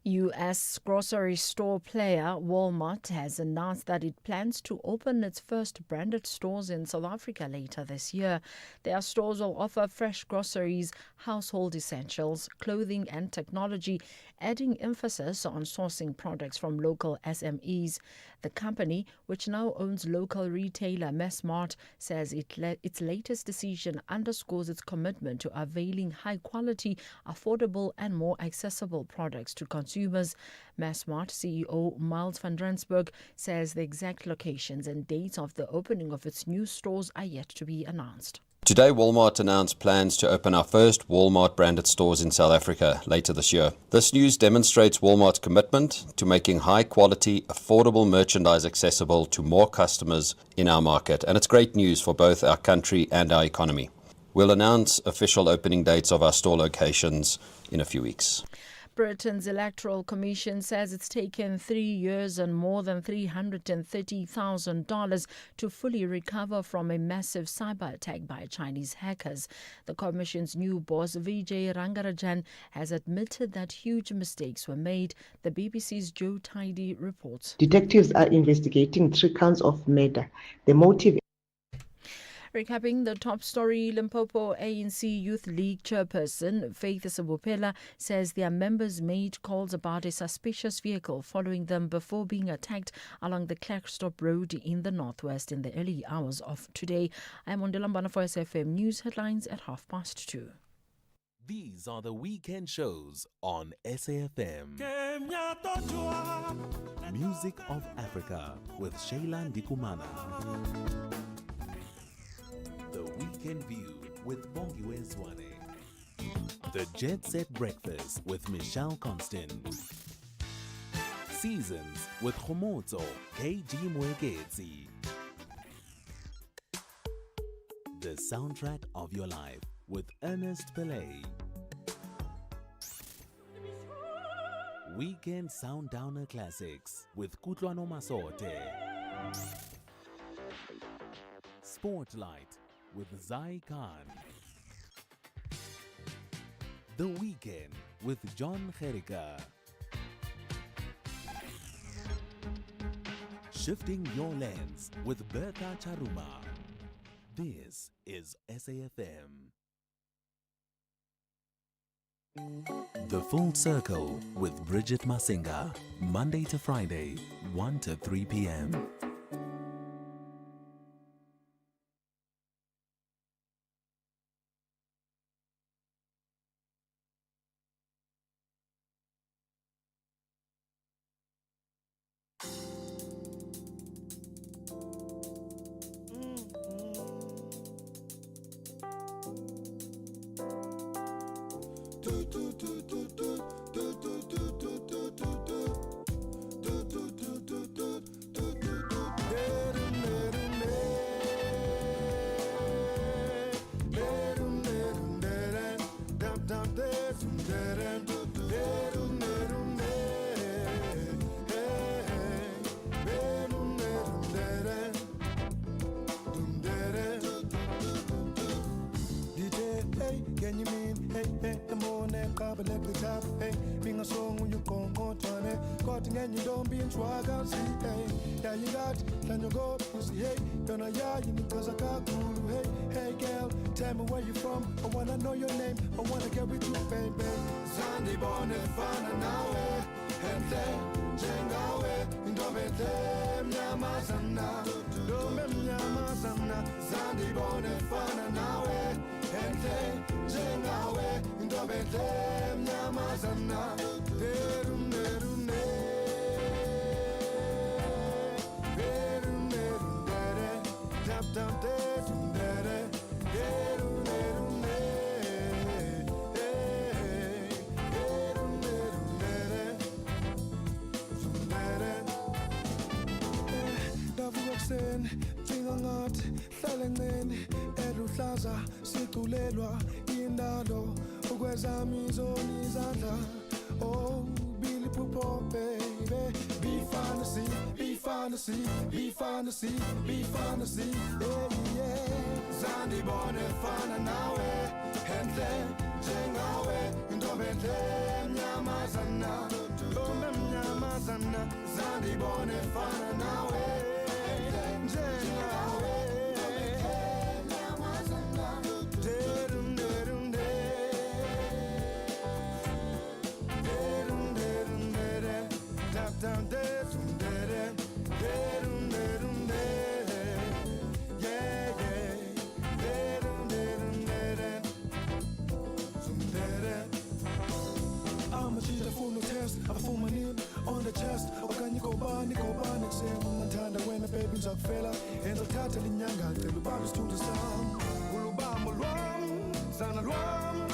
U.S. grocery store player Walmart has announced that it plans to open its first branded stores in South Africa later this year. Their stores will offer fresh groceries, household essentials, clothing and technology, adding emphasis on sourcing products from local SMEs. The company, which now owns local retailer Massmart, says its latest decision underscores its commitment to availing high-quality, affordable and more accessible products to consumers. Massmart CEO Miles van Rensburg says the exact locations and dates of the opening of its new stores are yet to be announced. Today, Walmart announced plans to open our first Walmart-branded stores in South Africa later this year. This news demonstrates Walmart's commitment to making high-quality, affordable merchandise accessible to more customers in our market, and it's great news for both our country and our economy. We'll announce official opening dates of our store locations in a few weeks. Britain's Electoral Commission says it's taken 3 years and more than $330,000 to fully recover from a massive cyber attack by Chinese hackers. The Commission's new boss, Vijay Rangarajan, has admitted that huge mistakes were made. The BBC's Joe Tidy reports. Detectives are investigating 3 counts of murder. The motive. Recapping the top story, Limpopo ANC Youth League chairperson Faith Sebopela says their members made calls about a suspicious vehicle following them before being attacked along the Klerksdorp Road in the northwest in the early hours of today. I'm Ondilambana for SFM News Headlines at 2:30. These are the weekend shows on SAFM. Music of Africa with Shayla Ndikumana. The Weekend View with Bongiwe Zwane. The Jet Set Breakfast with Michelle Constant. Seasons with Khomotso KG Mwekezi. The Soundtrack of Your Life with Ernest Pillay. Weekend Soundowner Classics with Kutlwano Masote. Spotlight with Zai Khan. The Weekend with John Gerika. Shifting your lens with Bertha Charuma. This is SAFM. The Full Circle with Bridget Masinga. Monday to Friday, 1 to 3 p.m. Can you mean, hey, the morning, carbon like the top, hey, being a song when you go on, Johnny, cutting and you don't be in swag, I'll see, hey, yeah, you got, then you go, you see, hey, you're not, yeah, you need to got cool, hey, girl, tell me where you from, I wanna know your name, I wanna get with you, baby. Sandy born and fun and now, and then, Jengawe, in the Yamazana, Yamazana, Sandy born and fun and now, Ente, Jengawe, Indobete, Nyamazana, Derum, Derum, Derum, Derum, Dere, Tap, Tap, Derum, Dere, Derum, Derum, Derum, Derum, Dere, Dere, Davu Waxen, Tingangat, Thalenen, Eluhlaza, Sikulelwa, Indalo, Ukwezami zoni izandla. Oh, Billy Pupo, baby, be fantasy, be fantasy, be fantasy, be fantasy, yeah. Zandi bone fana nawe, Hentle, Jengawe, Indobete, Nyamazana, Dombe Nyamazana, Zandi bone fana nawe, Jengawe. Down there, I'm a cheater for no test. I form my name on the chest. Or can you go by, and say, Mantanda when the baby's a fella, and the tattle in Yanga, the Lubabis to the sound. Ulubam, Sana Luam,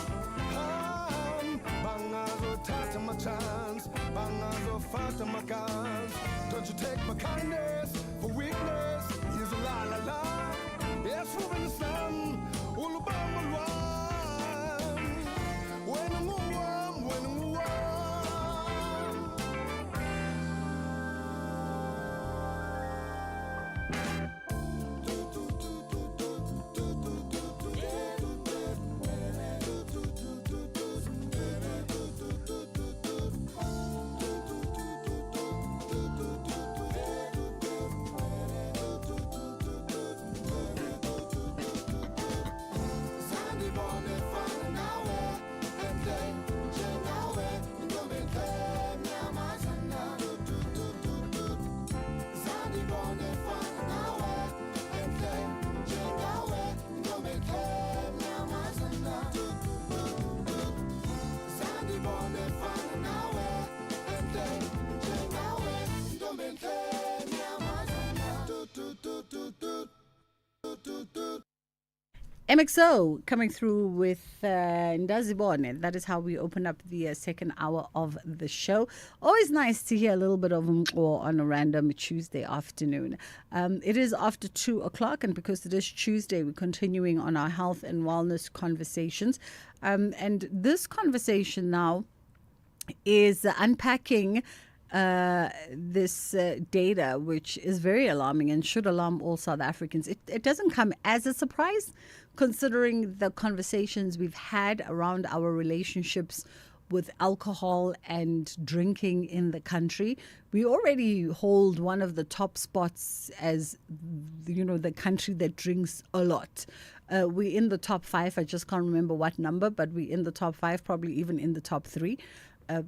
Bangazo Tata my chance, Bangazo Fata my guns. Don't you take my kindness for weakness? He's a la la la. Yes, for the sun, Ulubam, when I'm warm, when I'm warm. MXO coming through with Ndazibone. That is how we open up the second hour of the show. Always nice to hear a little bit of Mqo on a random Tuesday afternoon. It is after 2 o'clock, and because it is Tuesday, we're continuing on our health and wellness conversations. And this conversation now is unpacking this data, which is very alarming and should alarm all South Africans. It doesn't come as a surprise, considering the conversations we've had around our relationships with alcohol and drinking in the country. We already hold one of the top spots as, the country that drinks a lot. We're in the top 5. I just can't remember what number, but we're in the top 5, probably even in the top 3,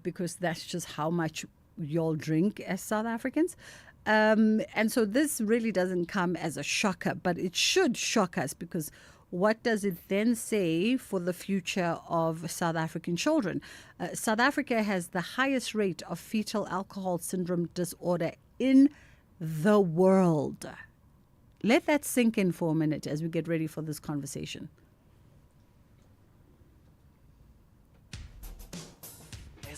because that's just how much y'all drink as South Africans. And so this really doesn't come as a shocker, but it should shock us, because what does it then say for the future of South African children? South Africa has the highest rate of fetal alcohol syndrome disorder in the world. Let that sink in for a minute as we get ready for this conversation.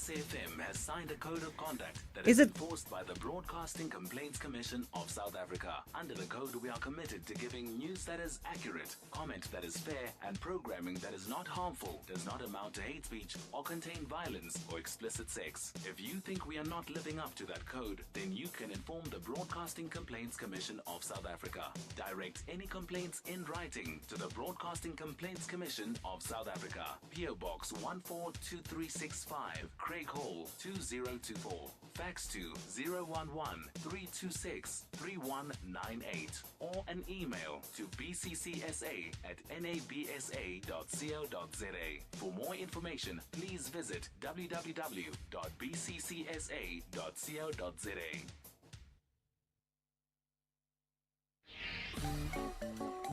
SAFM has signed a code of conduct that Is is it- enforced by the Broadcasting Complaints Commission of South Africa. Under the code, we are committed to giving news that is accurate, comment that is fair, and programming that is not harmful, does not amount to hate speech, or contain violence or explicit sex. If you think we are not living up to that code, then you can inform the Broadcasting Complaints Commission of South Africa. Direct any complaints in writing to the Broadcasting Complaints Commission of South Africa. PO Box 142365, Craig Hall 2024. Fax to 011-326-3198 or an email to bccsa@nabsa.co.za. For more information, please visit www.bccsa.co.za.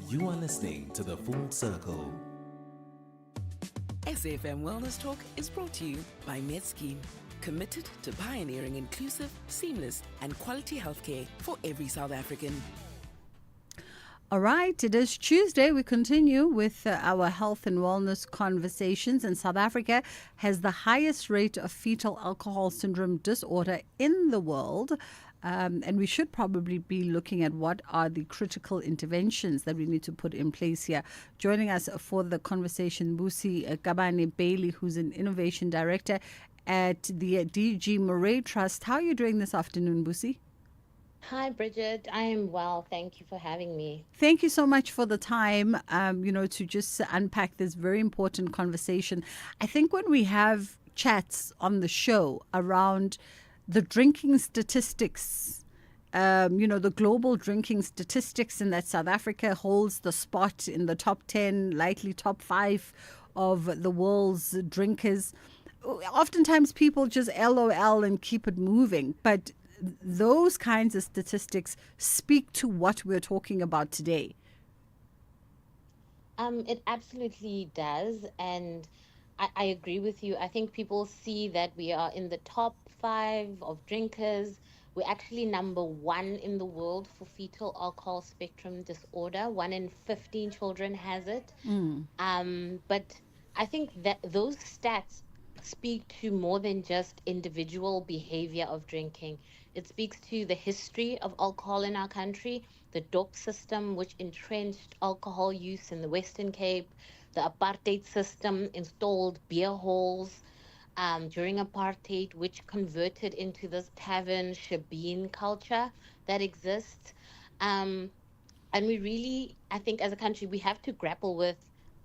You are listening to The Full Circle. SAFM Wellness Talk is brought to you by MedScheme, committed to pioneering inclusive, seamless, and quality healthcare for every South African. All right, it is Tuesday. We continue with our health and wellness conversations. And South Africa has the highest rate of fetal alcohol syndrome disorder in the world. And we should probably be looking at what are the critical interventions that we need to put in place here. Joining us for the conversation, Busi Kabane Bailey, who's an innovation director at the DG Murray Trust. How are you doing this afternoon, Busi? Hi, Bridget. I am well. Thank you for having me. Thank you so much for the time, to just unpack this very important conversation. I think when we have chats on the show around the drinking statistics, the global drinking statistics, and that South Africa holds the spot in the top 10, likely top 5 of the world's drinkers. Oftentimes people just LOL and keep it moving, but those kinds of statistics speak to what we're talking about today. It absolutely does. And I agree with you. I think people see that we are in the top 5 of drinkers. We're actually number 1 in the world for fetal alcohol spectrum disorder. 1 in 15 children has it. But I think that those stats speak to more than just individual behavior of drinking. It speaks to the history of alcohol in our country, the DOP system, which entrenched alcohol use in the Western Cape, the apartheid system installed beer halls during apartheid, which converted into this tavern shebeen culture that exists. Um, and we really, I think, as a country, we have to grapple with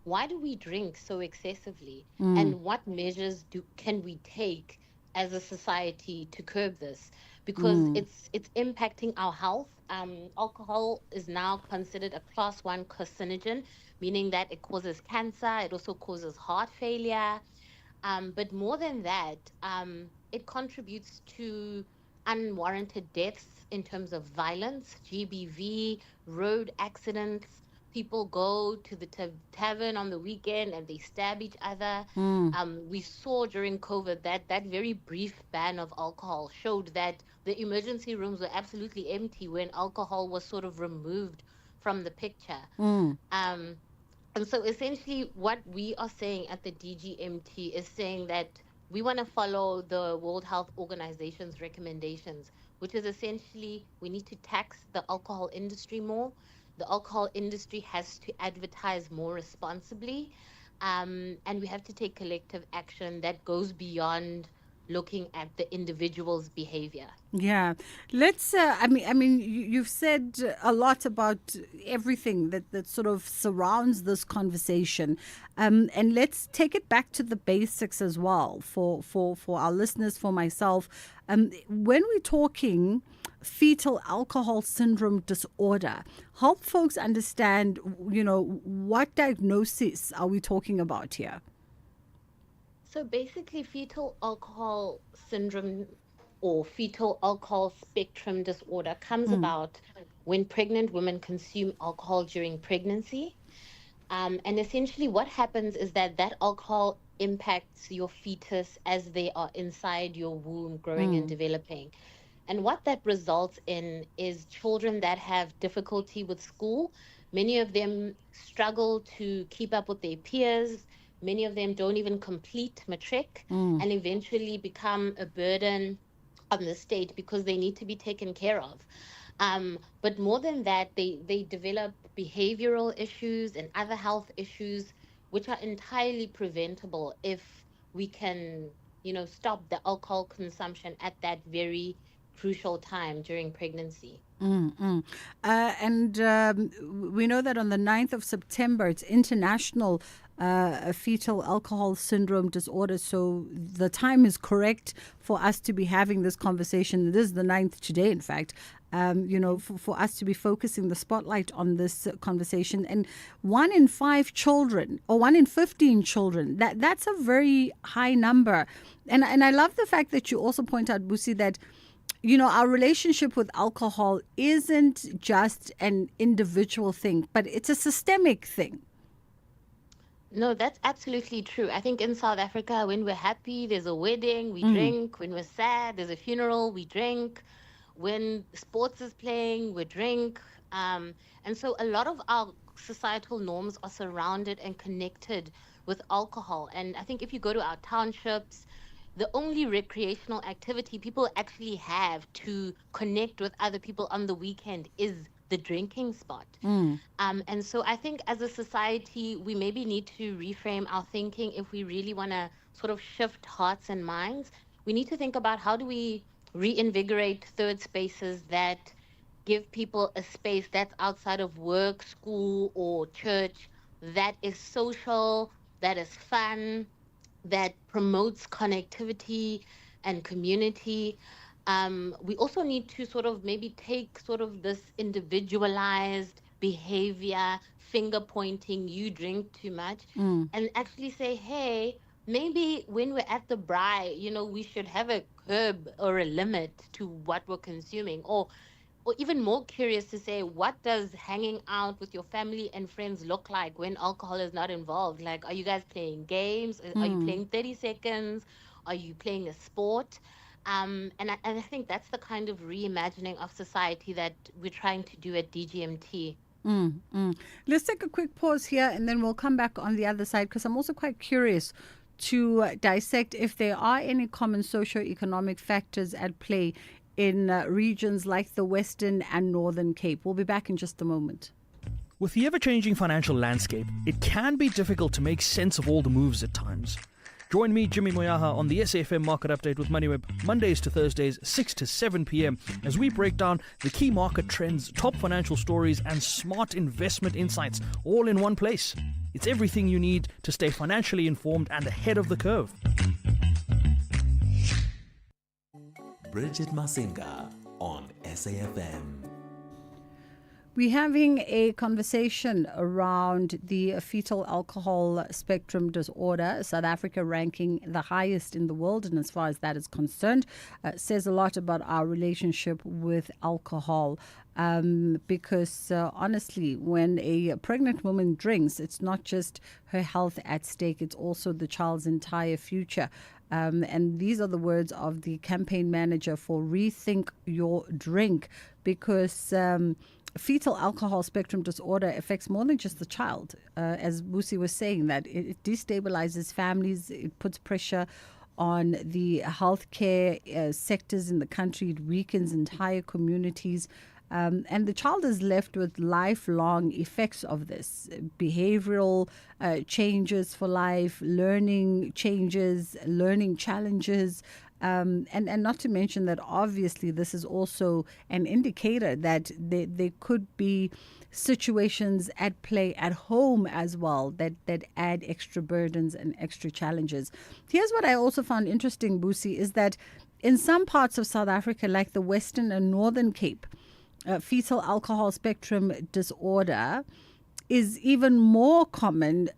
why do we drink so excessively, and what measures can we take as a society to curb this, because it's impacting our health. Alcohol is now considered a class 1 carcinogen, meaning that it causes cancer, it also causes heart failure, but more than that, it contributes to unwarranted deaths in terms of violence, GBV, road accidents. People go to the tavern on the weekend and they stab each other. We saw during COVID that that very brief ban of alcohol showed that the emergency rooms were absolutely empty when alcohol was sort of removed from the picture. And so essentially what we are saying at the DGMT is saying that we want to follow the World Health Organization's recommendations, which is essentially we need to tax the alcohol industry more. The alcohol industry has to advertise more responsibly. And we have to take collective action that goes beyond looking at the individual's behavior. Yeah, let's. You've said a lot about everything that sort of surrounds this conversation, and let's take it back to the basics as well for our listeners, for myself. When we're talking fetal alcohol syndrome disorder, help folks understand. What diagnosis are we talking about here? So basically, fetal alcohol syndrome or fetal alcohol spectrum disorder comes about when pregnant women consume alcohol during pregnancy. And essentially, what happens is that alcohol impacts your fetus as they are inside your womb, growing and developing. And what that results in is children that have difficulty with school. Many of them struggle to keep up with their peers. Many of them don't even complete matric and eventually become a burden on the state because they need to be taken care of. But more than that, they develop behavioral issues and other health issues, which are entirely preventable if we can, stop the alcohol consumption at that very crucial time during pregnancy. And we know that on the 9th of September, it's International Fetal Alcohol Syndrome Disorder. So the time is correct for us to be having this conversation. It is the 9th today, in fact. For us to be focusing the spotlight on this conversation. And 1 in 5 children, or 1 in 15 children, that's a very high number. And I love the fact that you also point out, Busi, that our relationship with alcohol isn't just an individual thing, but it's a systemic thing. No, that's absolutely true. I think in South Africa, when we're happy, there's a wedding, we drink. When we're sad, there's a funeral, we drink. When sports is playing, we drink. And so a lot of our societal norms are surrounded and connected with alcohol. And I think if you go to our townships, the only recreational activity people actually have to connect with other people on the weekend is the drinking spot. And so I think as a society, we maybe need to reframe our thinking if we really want to sort of shift hearts and minds. We need to think about how do we reinvigorate third spaces that give people a space that's outside of work, school, or church, that is social, that is fun, that promotes connectivity and community. We also need to sort of maybe take sort of this individualized behavior, finger pointing, you drink too much, and actually say, hey, maybe when we're at the braai, we should have a curb or a limit to what we're consuming. Or even more curious to say, what does hanging out with your family and friends look like when alcohol is not involved? Like, are you guys playing games? Are you playing 30 seconds? Are you playing a sport? And I think that's the kind of reimagining of society that we're trying to do at DGMT. Let's take a quick pause here and then we'll come back on the other side, because I'm also quite curious to dissect if there are any common socio-economic factors at play in regions like the Western and Northern Cape. We'll be back in just a moment. With the ever-changing financial landscape, it can be difficult to make sense of all the moves at times. Join me, Jimmy Moyaha, on the SAFM Market Update with MoneyWeb, Mondays to Thursdays, 6 to 7 p.m, as we break down the key market trends, top financial stories, and smart investment insights, all in one place. It's everything you need to stay financially informed and ahead of the curve. Bridget Masinga on SAFM. We're having a conversation around the fetal alcohol spectrum disorder, South Africa ranking the highest in the world, and as far as that is concerned, says a lot about our relationship with alcohol. Because honestly, when a pregnant woman drinks, it's not just her health at stake, it's also the child's entire future. And these are the words of the campaign manager for Rethink Your Drink, because fetal alcohol spectrum disorder affects more than just the child. As Busi was saying, that it destabilizes families, it puts pressure on the healthcare sectors in the country, it weakens entire communities. And the child is left with lifelong effects of this, behavioral changes for life, learning changes, learning challenges, And not to mention that obviously this is also an indicator that there could be situations at play at home as well that add extra burdens and extra challenges. Here's what I also found interesting, Busi, is that in some parts of South Africa, like the Western and Northern Cape, fetal alcohol spectrum disorder is even more common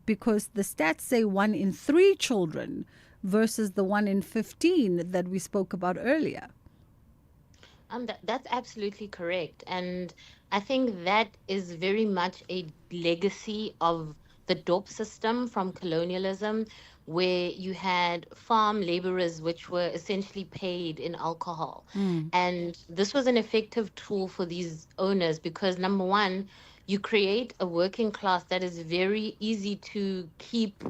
because the stats say 1 in 3 children versus the 1 in 15 that we spoke about earlier. That's absolutely correct. And I think that is very much a legacy of the dope system from colonialism, where you had farm laborers which were essentially paid in alcohol. And this was an effective tool for these owners because, number one, you create a working class that is very easy to keep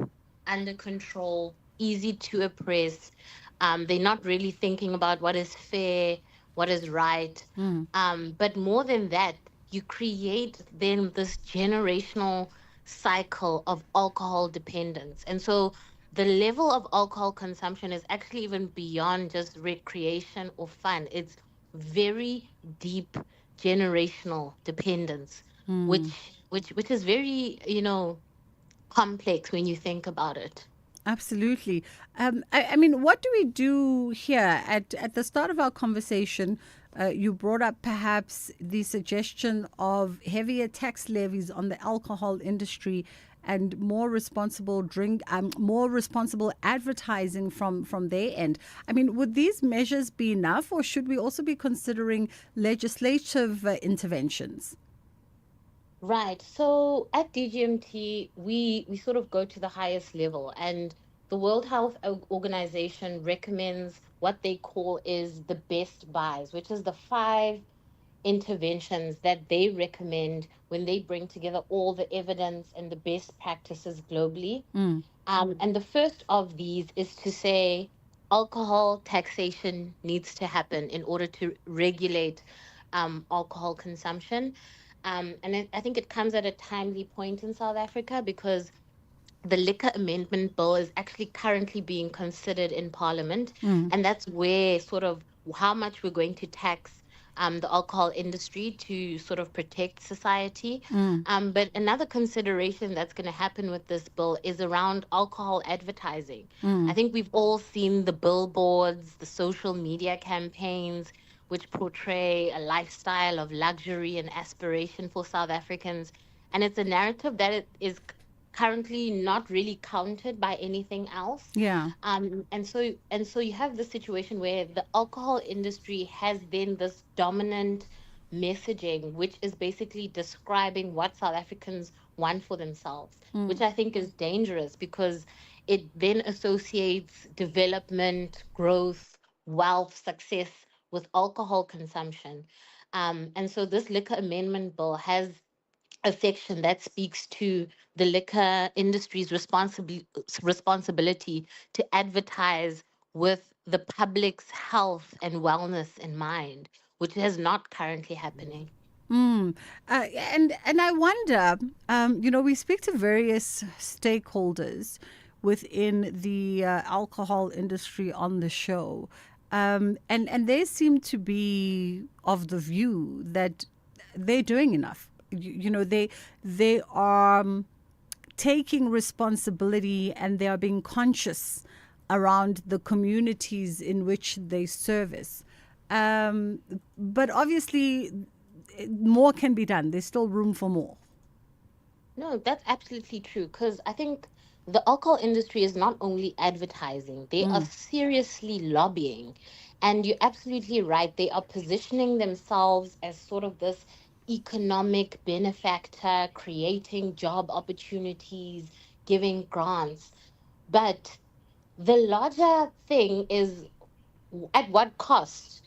under control, easy to oppress. They're not really thinking about what is fair, what is right. But more than that, you create then this generational cycle of alcohol dependence. And so the level of alcohol consumption is actually even beyond just recreation or fun. It's very deep generational dependence, which is very, complex when you think about it. Absolutely. I mean, what do we do here? At the start of our conversation, you brought up perhaps the suggestion of heavier tax levies on the alcohol industry and more responsible more responsible advertising from their end. I mean, would these measures be enough, or should we also be considering legislative interventions? Right. So at DGMT, we sort of go to the highest level, and the World Health Organization recommends what they call is the best buys, which is the 5 interventions that they recommend when they bring together all the evidence and the best practices globally. And the first of these is to say alcohol taxation needs to happen in order to regulate alcohol consumption. I think it comes at a timely point in South Africa because the Liquor Amendment Bill is actually currently being considered in Parliament. And that's where sort of how much we're going to tax the alcohol industry to sort of protect society. But another consideration that's going to happen with this bill is around alcohol advertising. I think we've all seen the billboards, the social media campaigns, which portray a lifestyle of luxury and aspiration for South Africans. And it's a narrative that it is currently not really counted by anything else. Yeah. And so you have the situation where the alcohol industry has then this dominant messaging, which is basically describing what South Africans want for themselves, which I think is dangerous because it then associates development, growth, wealth, success with alcohol consumption. And so this liquor amendment bill has a section that speaks to the liquor industry's responsibility to advertise with the public's health and wellness in mind, which is not currently happening. And I wonder, we speak to various stakeholders within the alcohol industry on the show, and they seem to be of the view that they're doing enough. They are taking responsibility and they are being conscious around the communities in which they service. But obviously, more can be done. There's still room for more. No, that's absolutely true. Because I think the alcohol industry is not only advertising, they are seriously lobbying. And you're absolutely right. They are positioning themselves as sort of this economic benefactor, creating job opportunities, giving grants. But the larger thing is at what cost?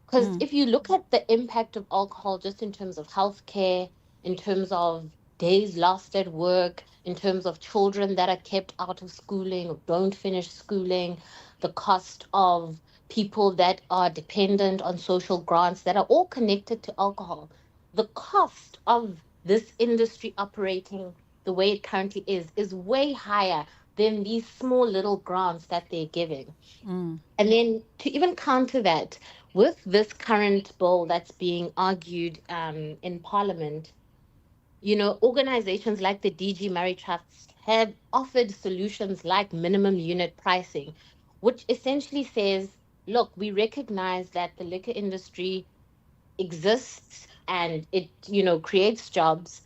Because if you look at the impact of alcohol just in terms of healthcare, in terms of days lost at work, in terms of children that are kept out of schooling or don't finish schooling, the cost of people that are dependent on social grants that are all connected to alcohol, the cost of this industry operating the way it currently is way higher than these small little grants that they're giving. Mm. And then to even counter that, with this current bill that's being argued in Parliament, organizations like the DG Murray Trust have offered solutions like minimum unit pricing, which essentially says, look, we recognize that the liquor industry exists and it, creates jobs,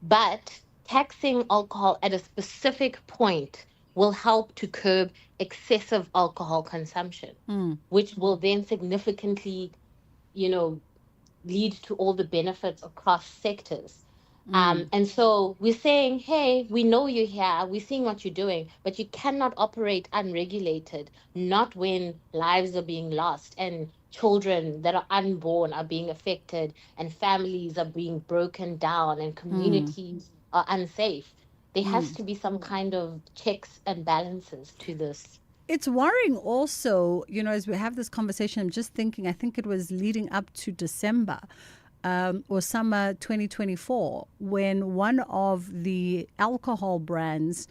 but taxing alcohol at a specific point will help to curb excessive alcohol consumption, Mm. which will then significantly, you know, lead to all the benefits across sectors. Mm. And so we're saying, hey, we know you're here, we're seeing what you're doing, but you cannot operate unregulated, not when lives are being lost and children that are unborn are being affected and families are being broken down and communities are unsafe. There has to be some kind of checks and balances to this. It's worrying also, as we have this conversation, I'm just thinking, I think it was leading up to December or summer 2024, when one of the alcohol brands,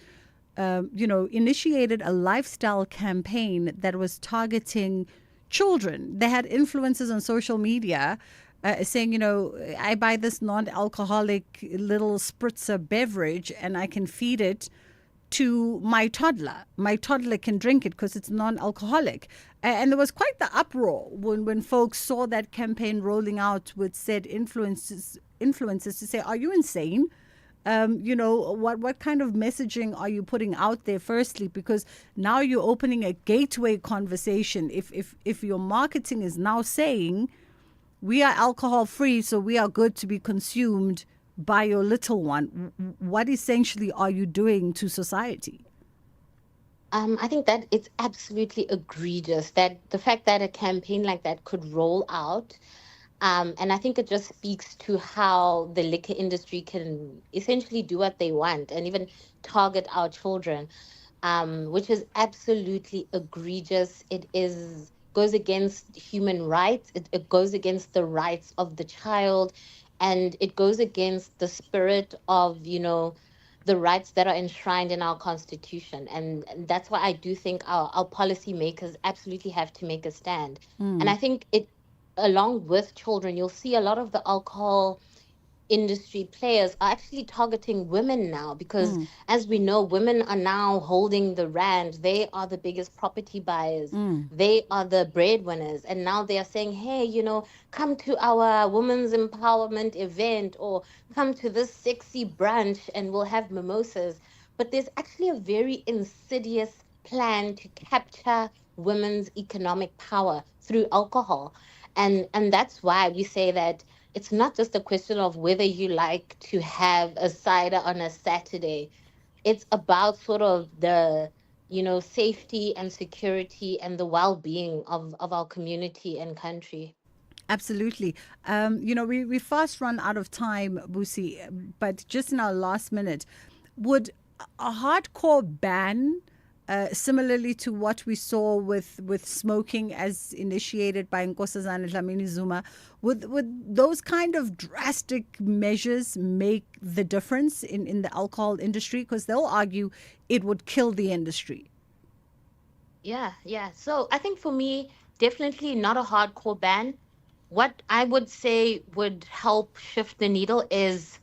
initiated a lifestyle campaign that was targeting children. They had influencers on social media saying, I buy this non-alcoholic little spritzer beverage and I can feed it to my toddler. My toddler can drink it because it's non-alcoholic. And there was quite the uproar when folks saw that campaign rolling out with said influencers to say, are you insane? What kind of messaging are you putting out there, firstly? Because now you're opening a gateway conversation. If your marketing is now saying we are alcohol free, so we are good to be consumed by your little one, what essentially are you doing to society? I think that it's absolutely egregious that the fact that a campaign like that could roll out. And I think it just speaks to how the liquor industry can essentially do what they want and even target our children, which is absolutely egregious. Goes against human rights. It goes against the rights of the child, and it goes against the spirit of, the rights that are enshrined in our constitution. And that's why I do think our policymakers absolutely have to make a stand. And I think along with children, you'll see a lot of the alcohol industry players are actually targeting women now because, as we know, women are now holding the rand. They are the biggest property buyers. They are the breadwinners. And now they are saying, hey, come to our women's empowerment event or come to this sexy brunch and we'll have mimosas. But there's actually a very insidious plan to capture women's economic power through alcohol. And that's why we say that it's not just a question of whether you like to have a cider on a Saturday. It's about sort of the, safety and security and the well-being of our community and country. Absolutely. We fast run out of time, Busi, but just in our last minute, would a hardcore ban, similarly to what we saw with smoking as initiated by Nkosazana Dlamini Zuma, would those kind of drastic measures make the difference in the alcohol industry? Because they'll argue it would kill the industry. Yeah. So I think for me, definitely not a hardcore ban. What I would say would help shift the needle is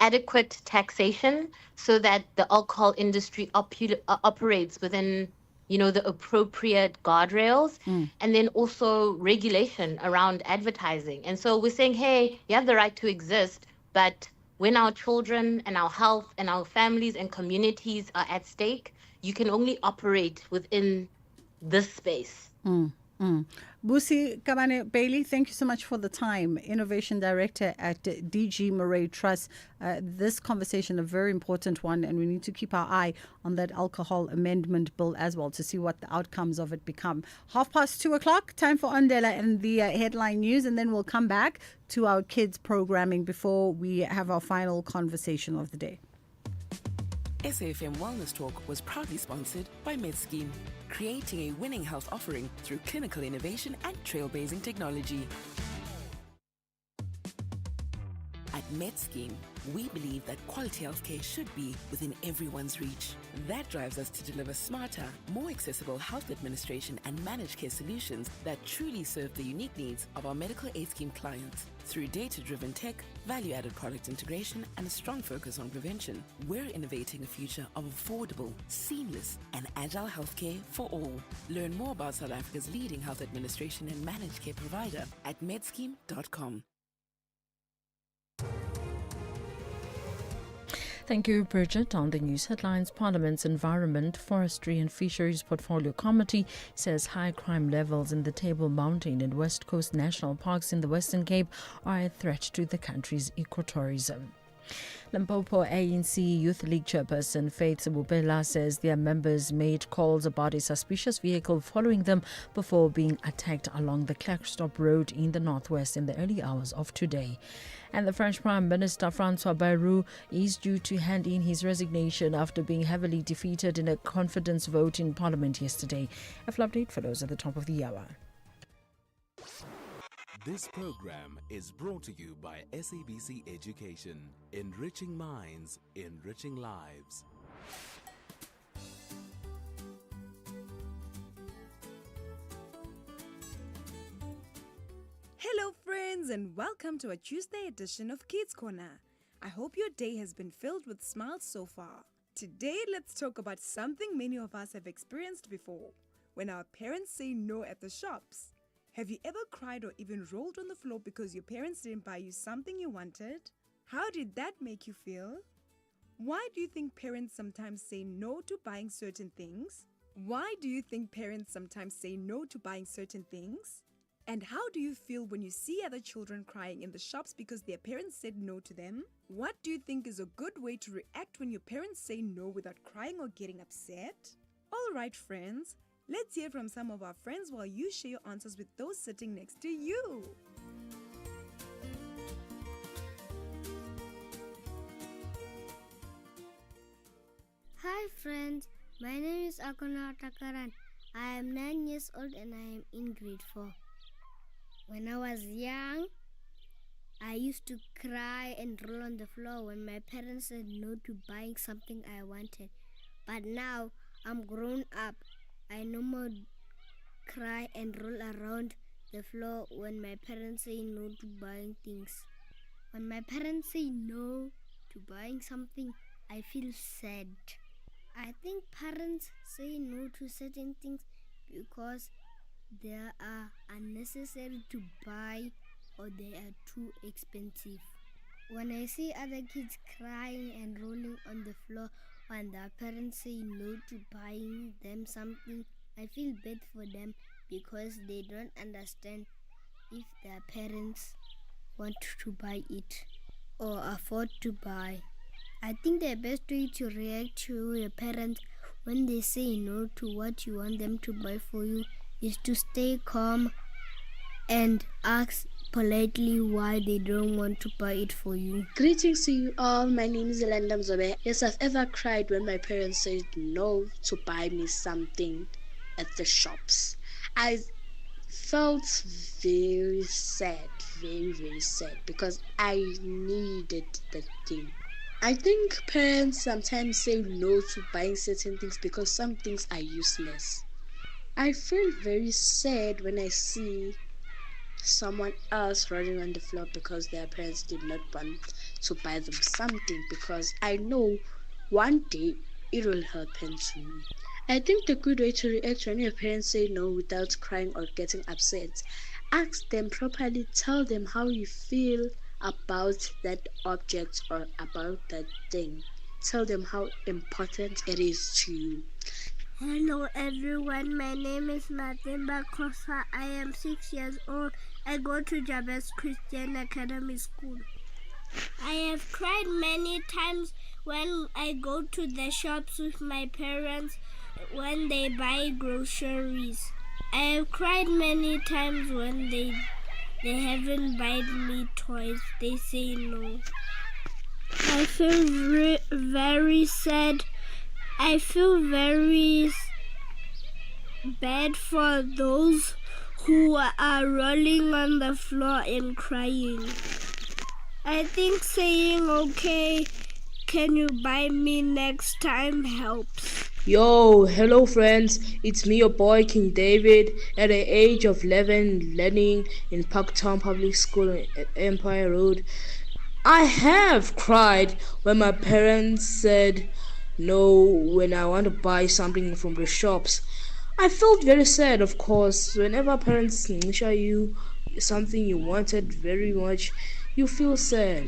adequate taxation so that the alcohol industry operates within, the appropriate guardrails, and then also regulation around advertising. And so we're saying, hey, you have the right to exist, but when our children and our health and our families and communities are at stake, you can only operate within this space. Busi Kamane Bailey, thank you so much for the time. Innovation Director at DG Murray Trust. This conversation, a very important one, and we need to keep our eye on that alcohol amendment bill as well to see what the outcomes of it become. 2:30, time for Ondela and the headline news, and then we'll come back to our kids programming before we have our final conversation of the day. SAFM Wellness Talk was proudly sponsored by MedScheme, creating a winning health offering through clinical innovation and trailblazing technology. At MedScheme, we believe that quality healthcare should be within everyone's reach. That drives us to deliver smarter, more accessible health administration and managed care solutions that truly serve the unique needs of our medical aid scheme clients. Through data-driven tech, value-added product integration, and a strong focus on prevention, we're innovating a future of affordable, seamless, and agile healthcare for all. Learn more about South Africa's leading health administration and managed care provider at medscheme.com. Thank you, Bridget. On the news headlines, Parliament's Environment, Forestry and Fisheries Portfolio Committee says high crime levels in the Table Mountain and West Coast National Parks in the Western Cape are a threat to the country's ecotourism. Limpopo ANC Youth League chairperson Faith Sebupela says their members made calls about a suspicious vehicle following them before being attacked along the Klerksdorp Road in the northwest in the early hours of today. And the French Prime Minister Francois Bayrou is due to hand in his resignation after being heavily defeated in a confidence vote in Parliament yesterday. A full update follows at the top of the hour. This program is brought to you by SABC Education, enriching minds, enriching lives. Hello friends and welcome to a Tuesday edition of Kids Corner. I hope your day has been filled with smiles so far. Today let's talk about something many of us have experienced before, when our parents say no at the shops. Have you ever cried or even rolled on the floor because your parents didn't buy you something you wanted? How did that make you feel? Why do you think parents sometimes say no to buying certain things? Why do you think parents sometimes say no to buying certain things? And how do you feel when you see other children crying in the shops because their parents said no to them? What do you think is a good way to react when your parents say no without crying or getting upset? Alright friends, let's hear from some of our friends while you share your answers with those sitting next to you. Hi friends, my name is Akona Takaran. I am 9 years old and I am in grade 4. When I was young, I used to cry and roll on the floor when my parents said no to buying something I wanted. But now I'm grown up. I no more cry and roll around the floor when my parents say no to buying things. When my parents say no to buying something, I feel sad. I think parents say no to certain things because they are unnecessary to buy or they are too expensive. When I see other kids crying and rolling on the floor when their parents say no to buying them something, I feel bad for them because they don't understand if their parents want to buy it or afford to buy. I think the best way to react to your parents when they say no to what you want them to buy for you is to stay calm and ask politely why they don't want to buy it for you. Greetings to you all. My name is Yolanda Mzobe. Yes, I've ever cried when my parents said no to buy me something at the shops. I felt very sad, very sad because I needed the thing. I think parents sometimes say no to buying certain things because some things are useless. I feel very sad when I see someone else rolling on the floor because their parents did not want to buy them something, because I know one day it will happen to me. I think the good way to react when your parents say no without crying or getting upset, ask them properly, tell them how you feel about that object or about that thing. Tell them how important it is to you. Hello everyone, my name is Matimba Kosa. I am 6 years old. I go to Jabez Christian Academy School. I have cried many times when I go to the shops with my parents when they buy groceries. I have cried many times when they haven't bought me toys. They say no. I feel very sad. I feel very bad for those who are rolling on the floor and crying. I think saying okay, can you buy me next time helps. Yo, hello friends, it's me, your boy King David, at the age of 11, learning in Parktown Public School at Empire Road. I have cried when my parents said no when I want to buy something from the shops. I felt very sad, of course. Whenever parents show you something you wanted very much, you feel sad.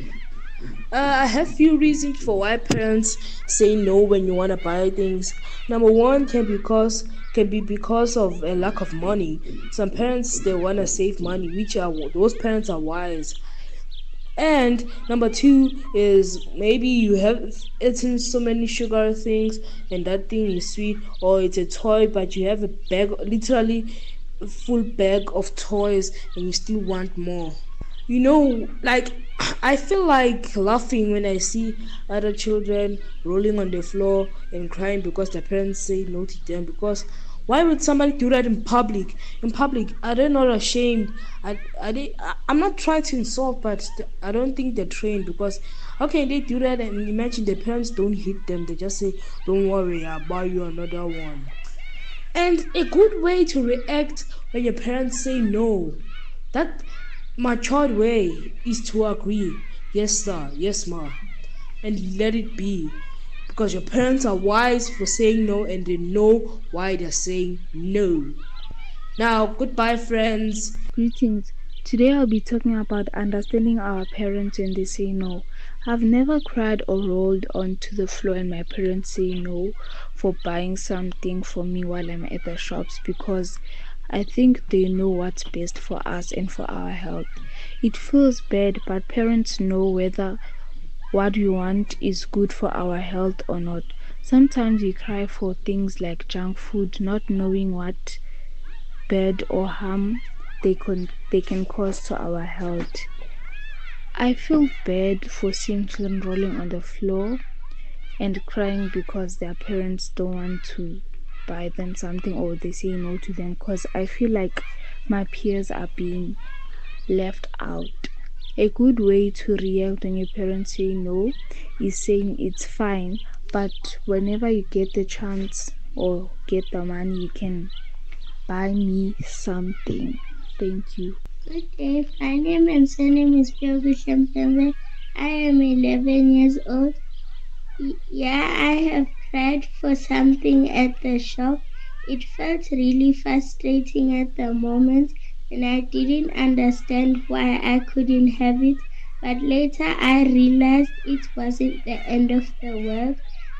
I have few reasons for why parents say no when you want to buy things. Number one can be because of a lack of money. Some parents they want to save money, which are those parents are wise. And number two is maybe you have eaten so many sugar things and that thing is sweet, or it's a toy but you have a bag, literally a full bag of toys, and you still want more. Like I feel like laughing when I see other children rolling on the floor and crying because their parents say no to them. Because why would somebody do that in public? In public, are they not ashamed? I'm not trying to insult, but I don't think they're trained. Because how can they do that? And imagine the parents don't hit them; they just say, "Don't worry, I'll buy you another one." And a good way to react when your parents say no, that matured way is to agree, yes sir, yes ma, and let it be. Because your parents are wise for saying no and they know why they're saying no. Now, goodbye, friends. Greetings. Today I'll be talking about understanding our parents when they say no. I've never cried or rolled onto the floor and my parents say no for buying something for me while I'm at the shops, because I think they know what's best for us and for our health. It feels bad, but parents know whether what we want is good for our health or not. Sometimes we cry for things like junk food, not knowing what bad or harm they can cause to our health. I feel bad for seeing children rolling on the floor and crying because their parents don't want to buy them something or they say no to them, because I feel like my peers are being left out. A good way to react when your parents say no is saying it's fine, but whenever you get the chance or get the money, you can buy me something. Thank you. Good day. My name and surname is Pyogu Shempembe. I am 11 years old. Yeah, I have cried for something at the shop. It felt really frustrating at the moment, and I didn't understand why I couldn't have it. But later I realized it wasn't the end of the world.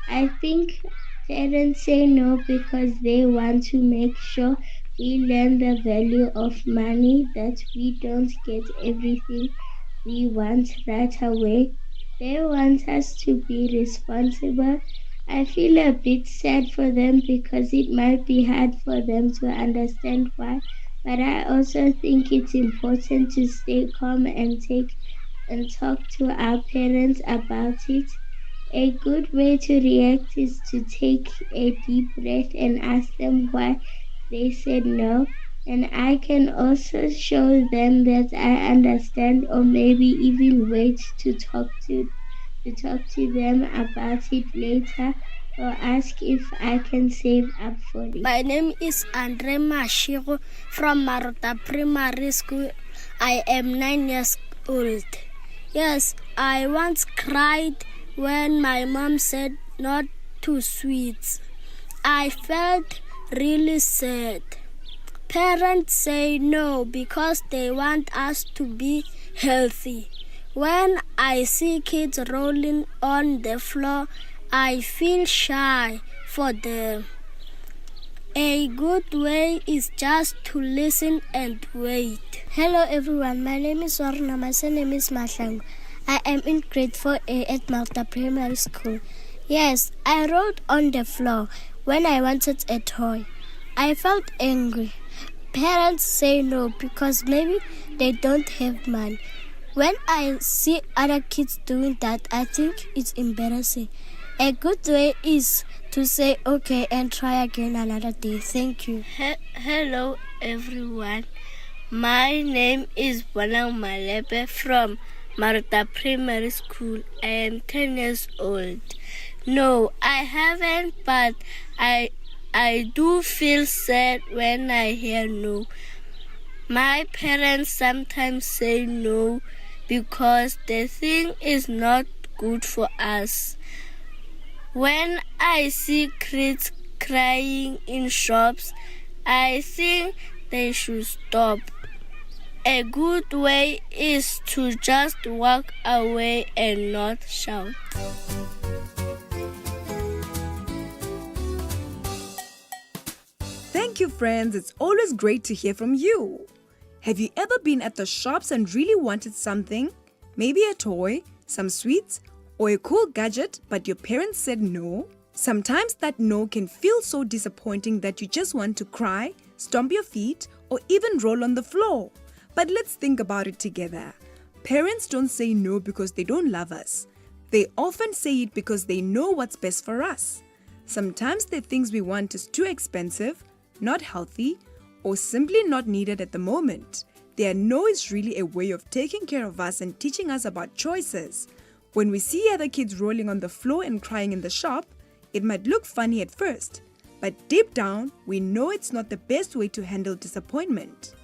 I think parents say no because they want to make sure we learn the value of money, that we don't get everything we want right away. They want us to be responsible. I feel a bit sad for them because it might be hard for them to understand why, but I also think it's important to stay calm and talk to our parents about it. A good way to react is to take a deep breath and ask them why they said no. And I can also show them that I understand, or maybe even wait to talk to them about it later, or ask if I can save up for it. My name is Andre Mashiro from Maruta Primary School. I am 9 years old. Yes, I once cried when my mom said not to sweets. I felt really sad. Parents say no because they want us to be healthy. When I see kids rolling on the floor, I feel shy for them. A good way is just to listen and wait. Hello everyone, my name is Warna, my surname is Mahlangu. I am in grade 4A at Malta Primary School. Yes, I rolled on the floor when I wanted a toy. I felt angry. Parents say no because maybe they don't have money. When I see other kids doing that, I think it's embarrassing. A good way is to say okay and try again another day. Thank you. Hello everyone. My name is Bonang Malepe from Marta Primary School. I am 10 years old. No, I haven't, but I do feel sad when I hear no. My parents sometimes say no because they think it's not good for us. When I see kids crying in shops, I think they should stop. A good way is to just walk away and not shout. Thank you, friends. It's always great to hear from you. Have you ever been at the shops and really wanted something? Maybe a toy, some sweets, or a cool gadget, but your parents said no? Sometimes that no can feel so disappointing that you just want to cry, stomp your feet, or even roll on the floor. But let's think about it together. Parents don't say no because they don't love us. They often say it because they know what's best for us. Sometimes the things we want is too expensive, not healthy, or simply not needed at the moment. Their no is really a way of taking care of us and teaching us about choices. When we see other kids rolling on the floor and crying in the shop, it might look funny at first, but deep down, we know it's not the best way to handle disappointment.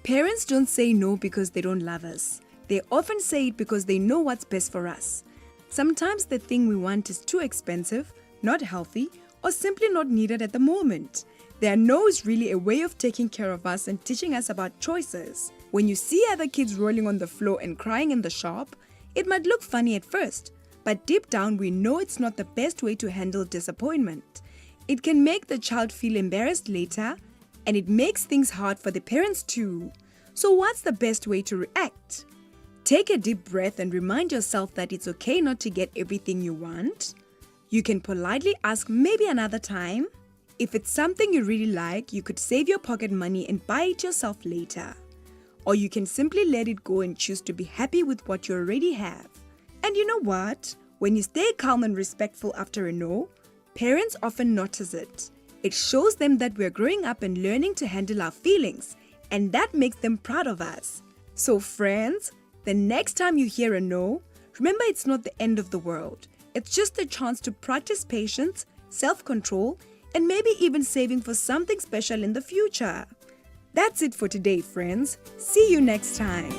Parents don't say no because they don't love us. They often say it because they know what's best for us. Sometimes the thing we want is too expensive, not healthy, or simply not needed at the moment. Their no is really a way of taking care of us and teaching us about choices. When you see other kids rolling on the floor and crying in the shop, it might look funny at first, but deep down we know it's not the best way to handle disappointment. It can make the child feel embarrassed later, and it makes things hard for the parents too. So what's the best way to react? Take a deep breath and remind yourself that it's okay not to get everything you want. You can politely ask maybe another time. If it's something you really like, you could save your pocket money and buy it yourself later. Or you can simply let it go and choose to be happy with what you already have. And you know what? When you stay calm and respectful after a no, parents often notice it. It shows them that we're growing up and learning to handle our feelings, and that makes them proud of us. So friends, the next time you hear a no, remember it's not the end of the world. It's just a chance to practice patience, self-control, and maybe even saving for something special in the future. That's it for today, friends. See you next time.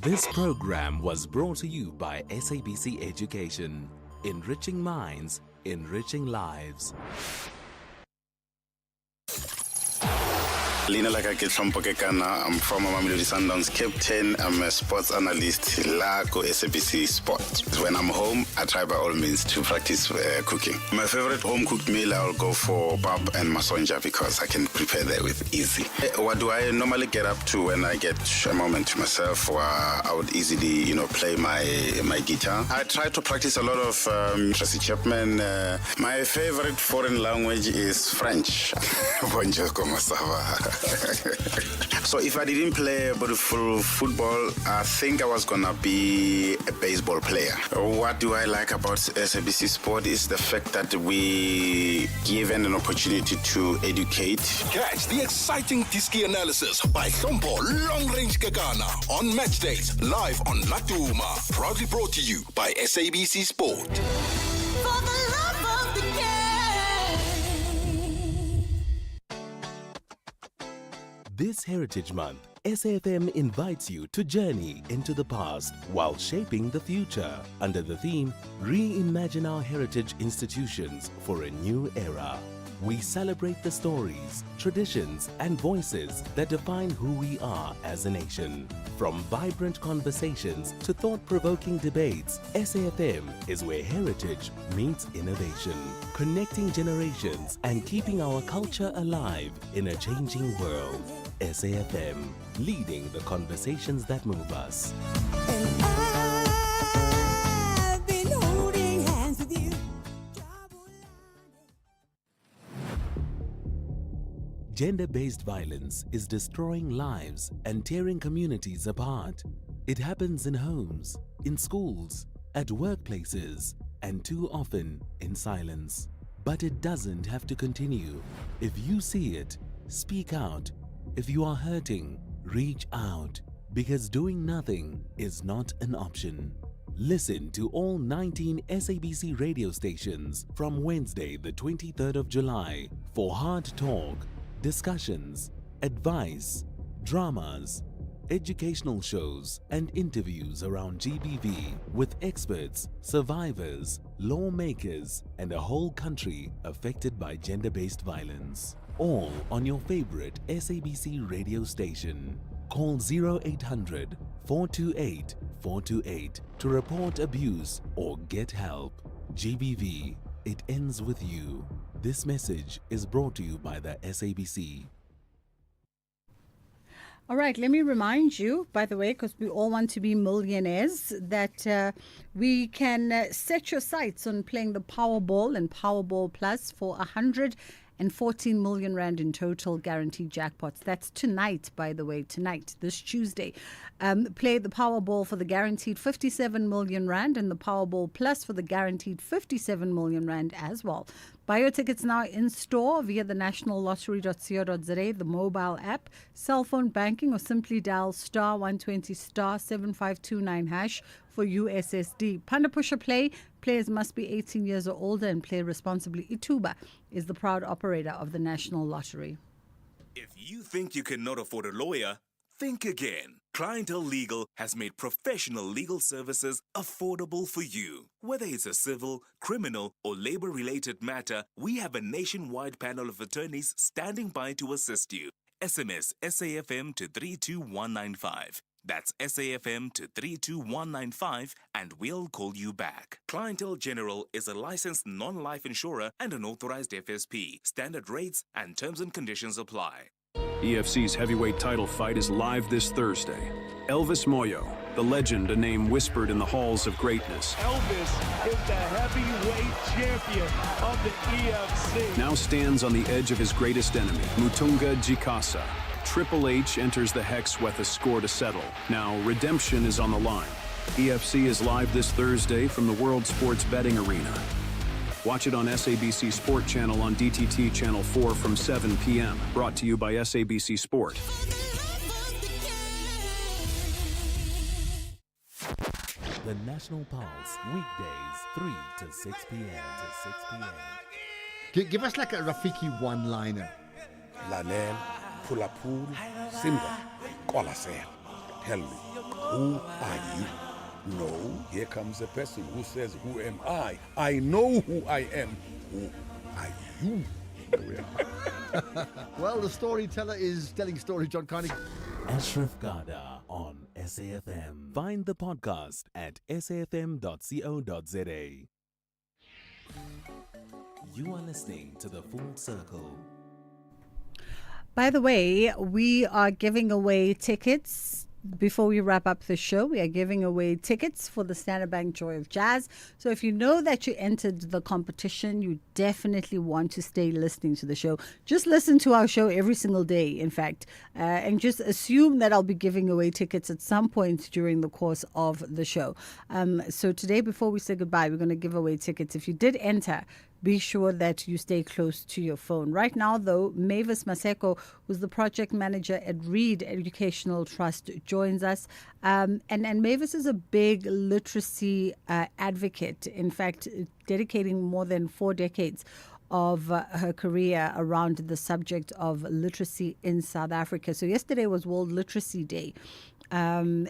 This program was brought to you by SABC Education, enriching minds, enriching lives. Lina like ke Tlhompo ke kana, I'm from Mamelodi Sundowns captain. I'm a sports analyst la go SABC Sport. When I'm home, I try by all means to practice cooking. My favorite home cooked meal, I'll go for pap and masonja because I can prepare that with easy. What do I normally get up to when I get a moment to myself? Where I would easily, play my guitar. I try to practice a lot of Tracy Chapman. My favorite foreign language is French. Bonjour, comment ça va? So if I didn't play beautiful football, I think I was gonna be a baseball player. What do I like about SABC Sport is the fact that we given an opportunity to educate. Catch the exciting Diski analysis by Tlhompo Long Range Kekana on match days live on Latuma. Proudly brought to you by SABC Sport. For the love of the game. This Heritage Month, SAFM invites you to journey into the past while shaping the future under the theme Reimagine Our Heritage Institutions for a New Era. We celebrate the stories, traditions, and voices that define who we are as a nation. From vibrant conversations to thought-provoking debates, SAFM is where heritage meets innovation, connecting generations and keeping our culture alive in a changing world. SAFM, leading the conversations that move us. I've been holding hands with you. Gender-based violence is destroying lives and tearing communities apart. It happens in homes, in schools, at workplaces, and too often in silence. But it doesn't have to continue. If you see it, speak out. If you are hurting, Reach out, because doing nothing is not an option. Listen to all 19 SABC radio stations from Wednesday, the 23rd of July for hard talk, discussions, advice, dramas, educational shows, and interviews around GBV with experts, survivors, lawmakers, and a whole country affected by gender-based violence. All on your favorite SABC radio station. Call 0800 428 428 to report abuse or get help. GBV, it ends with you. This message is brought to you by the SABC. All right, let me remind you, by the way, because we all want to be millionaires, that we can set your sights on playing the Powerball and Powerball Plus for 114 million rand in total guaranteed jackpots. That's tonight, by the way, tonight, this Tuesday. Play the Powerball for the guaranteed 57 million rand and the Powerball Plus for the guaranteed 57 million rand as well. Buy your tickets now in store via the nationallottery.co.za, the mobile app, cell phone banking, or simply dial star 120 star 7529 hash for USSD. Panda Pusher Play. Players must be 18 years or older and play responsibly. Ituba is the proud operator of the National Lottery. If you think you cannot afford a lawyer, think again. Clientele Legal has made professional legal services affordable for you. Whether it's a civil, criminal, or labor-related matter, we have a nationwide panel of attorneys standing by to assist you. SMS SAFM to 32195. That's SAFM to 32195 and we'll call you back. Clientele General is a licensed non-life insurer and an authorized FSP. Standard rates and terms and conditions apply. EFC's heavyweight title fight is live this Thursday. Elvis Moyo, the legend, a name whispered in the halls of greatness. Elvis is the heavyweight champion of the EFC. Now stands on the edge of his greatest enemy, Mutunga Jikasa. Triple H enters the hex with a score to settle. Now redemption is on the line. EFC is live this Thursday from the World Sports Betting Arena. Watch it on SABC Sport Channel on DTT Channel 4 from 7 p.m. Brought to you by SABC Sport. The National Pulse, weekdays 3 to 6 p.m. Give us like a Rafiki one-liner. Lalela, Pulapul, Simba, Kwalasel. Tell me, who are you? No, here comes a person who says, who am I? I know who I am. Who are you? Well, the storyteller is telling story, John Carney. Ashraf Garda on SAFM. Find the podcast at safm.co.za. You are listening to The Full Circle. By the way, we are giving away tickets. Before we wrap up the show, we are giving away tickets for the Standard Bank Joy of Jazz. So if you know that you entered the competition, you definitely want to stay listening to the show. Just listen to our show every single day, in fact, and just assume that I'll be giving away tickets at some point during the course of the show. So today, before we say goodbye, we're going to give away tickets. If you did enter, be sure that you stay close to your phone. Right now, though, Mavis Maseko, who's the project manager at Reed Educational Trust, joins us. And Mavis is a big literacy advocate, in fact, dedicating more than 4 decades of her career around the subject of literacy in South Africa. So yesterday was World Literacy Day. And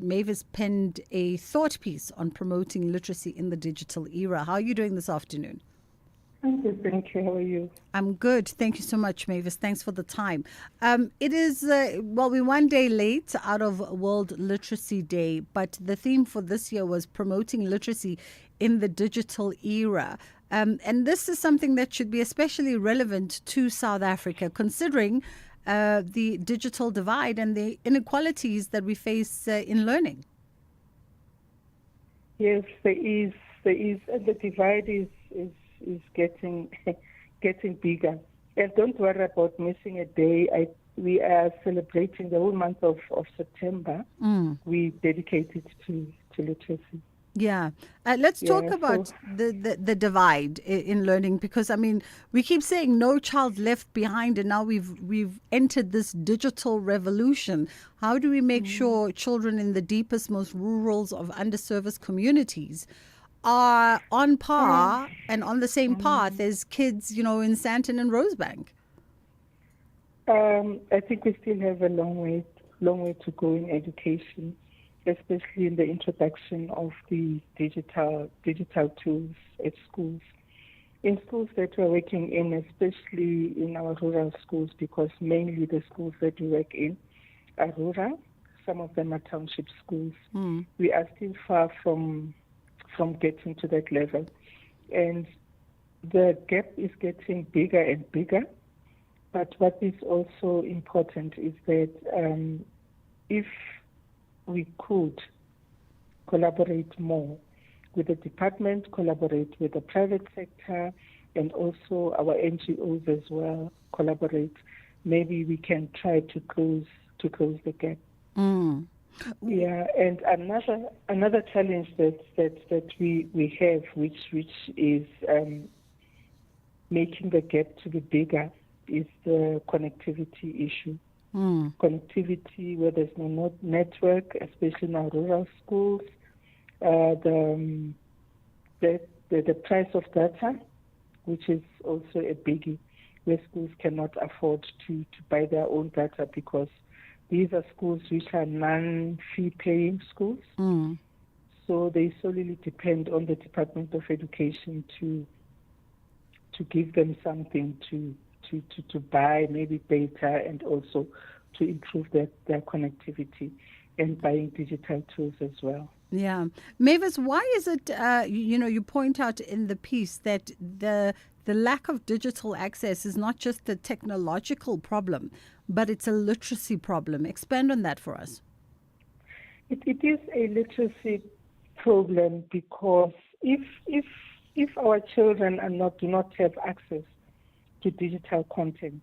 Mavis penned a thought piece on promoting literacy in the digital era. How are you doing this afternoon? I'm good, thank you. How are you? I'm good. Thank you so much, Mavis. Thanks for the time. It is, we're one day late out of World Literacy Day, but the theme for this year was promoting literacy in the digital era. And this is something that should be especially relevant to South Africa, considering the digital divide and the inequalities that we face in learning. Yes, there is, and the divide is getting bigger. And don't worry about missing a day. We are celebrating the whole month of September. We dedicate it to literacy. Yeah. Let's talk Yeah, about so the divide in learning, because I mean we keep saying no child left behind, and now we've entered this digital revolution. How do we make sure children in the deepest, most rurals of underserviced communities are on par and on the same path as kids, in Sandton and Rosebank? I think we still have a long way to go in education, especially in the introduction of the digital tools at schools. In schools that we're working in, especially in our rural schools, because mainly the schools that we work in are rural. Some of them are township schools. We are still far from getting to that level, and the gap is getting bigger and bigger. But what is also important is that if we could collaborate more with the department, collaborate with the private sector, and also our NGOs as well, collaborate, maybe we can try to close the gap. Yeah, and another challenge that we have, which is making the gap to be bigger, is the connectivity issue. Connectivity where there's no network, especially in our rural schools. The price of data, which is also a biggie, where schools cannot afford to buy their own data, because these are schools which are non-fee paying schools. So they solely depend on the Department of Education to give them something to buy, maybe data, and also to improve their connectivity, and buying digital tools as well. Yeah. Mavis, why is it, you point out in the piece that the lack of digital access is not just a technological problem, but it's a literacy problem. Expand on that for us. It is a literacy problem, because if our children do not have access to digital content,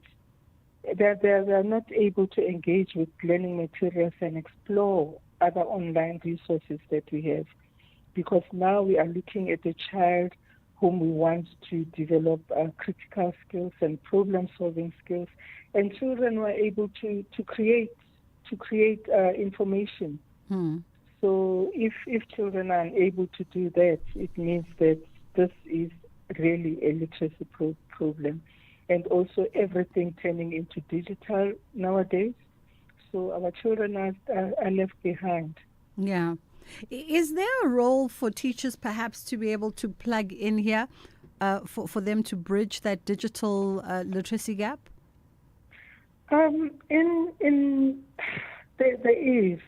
they are not able to engage with learning materials and explore other online resources that we have, because now we are looking at a child whom we want to develop critical skills and problem-solving skills, and children were able to create information. So if children are unable to do that, it means that this is really a literacy problem, and also everything turning into digital nowadays. So our children are left behind. Yeah. Is there a role for teachers perhaps to be able to plug in here for them to bridge that digital literacy gap? There is,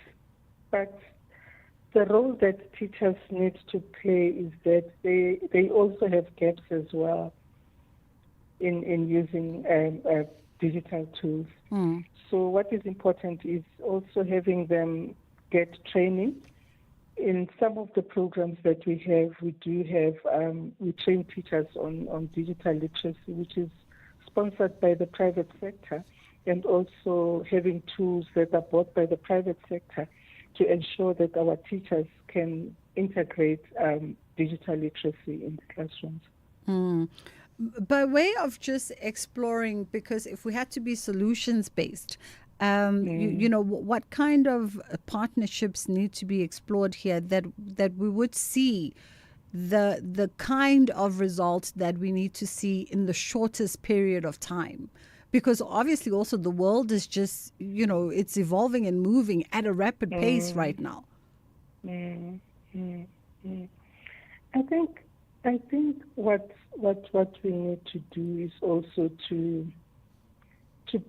but the role that teachers need to play is that they also have gaps as well in using digital tools. So what is important is also having them get training. In some of the programs that we have, we train teachers on digital literacy, which is sponsored by the private sector, and also having tools that are bought by the private sector to ensure that our teachers can integrate digital literacy in the classrooms. By way of just exploring, because if we had to be solutions based, what kind of partnerships need to be explored here that we would see the kind of results that we need to see in the shortest period of time? Because obviously also the world is just, it's evolving and moving at a rapid pace right now. I think what we need to do is also to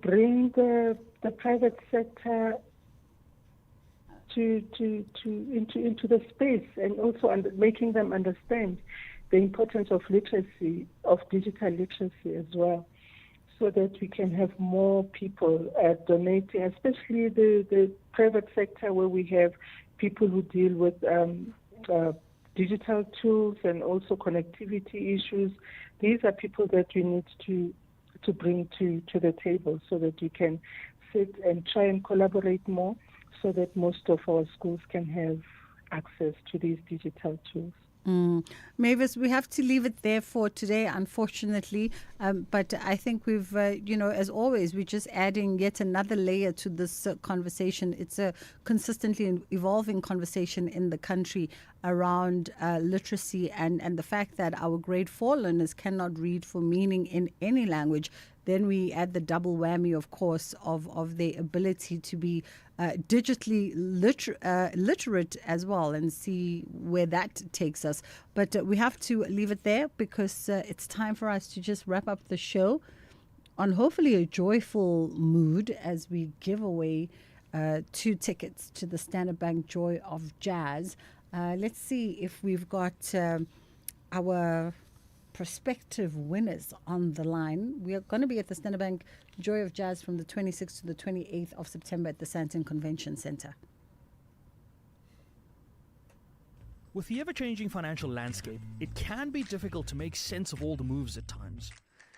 bring the private sector into the space, and also making them understand the importance of literacy, of digital literacy as well, so that we can have more people donating, especially the private sector, where we have people who deal with digital tools and also connectivity issues. These are people that we need to bring to the table, so that we can sit and try and collaborate more, so that most of our schools can have access to these digital tools. Mavis, we have to leave it there for today, unfortunately. But I think we've, as always, we're just adding yet another layer to this conversation. It's a consistently evolving conversation in the country around literacy and the fact that our grade 4 learners cannot read for meaning in any language. Then we add the double whammy, of course, of their ability to be digitally literate as well, and see where that takes us. But we have to leave it there because it's time for us to just wrap up the show on hopefully a joyful mood as we give away 2 tickets to the Standard Bank Joy of Jazz. Let's see if we've got our prospective winners on the line. We are going to be at the Standard Bank Joy of Jazz from the 26th to the 28th of September at the Sandton Convention Centre. With the ever-changing financial landscape, it can be difficult to make sense of all the moves at times.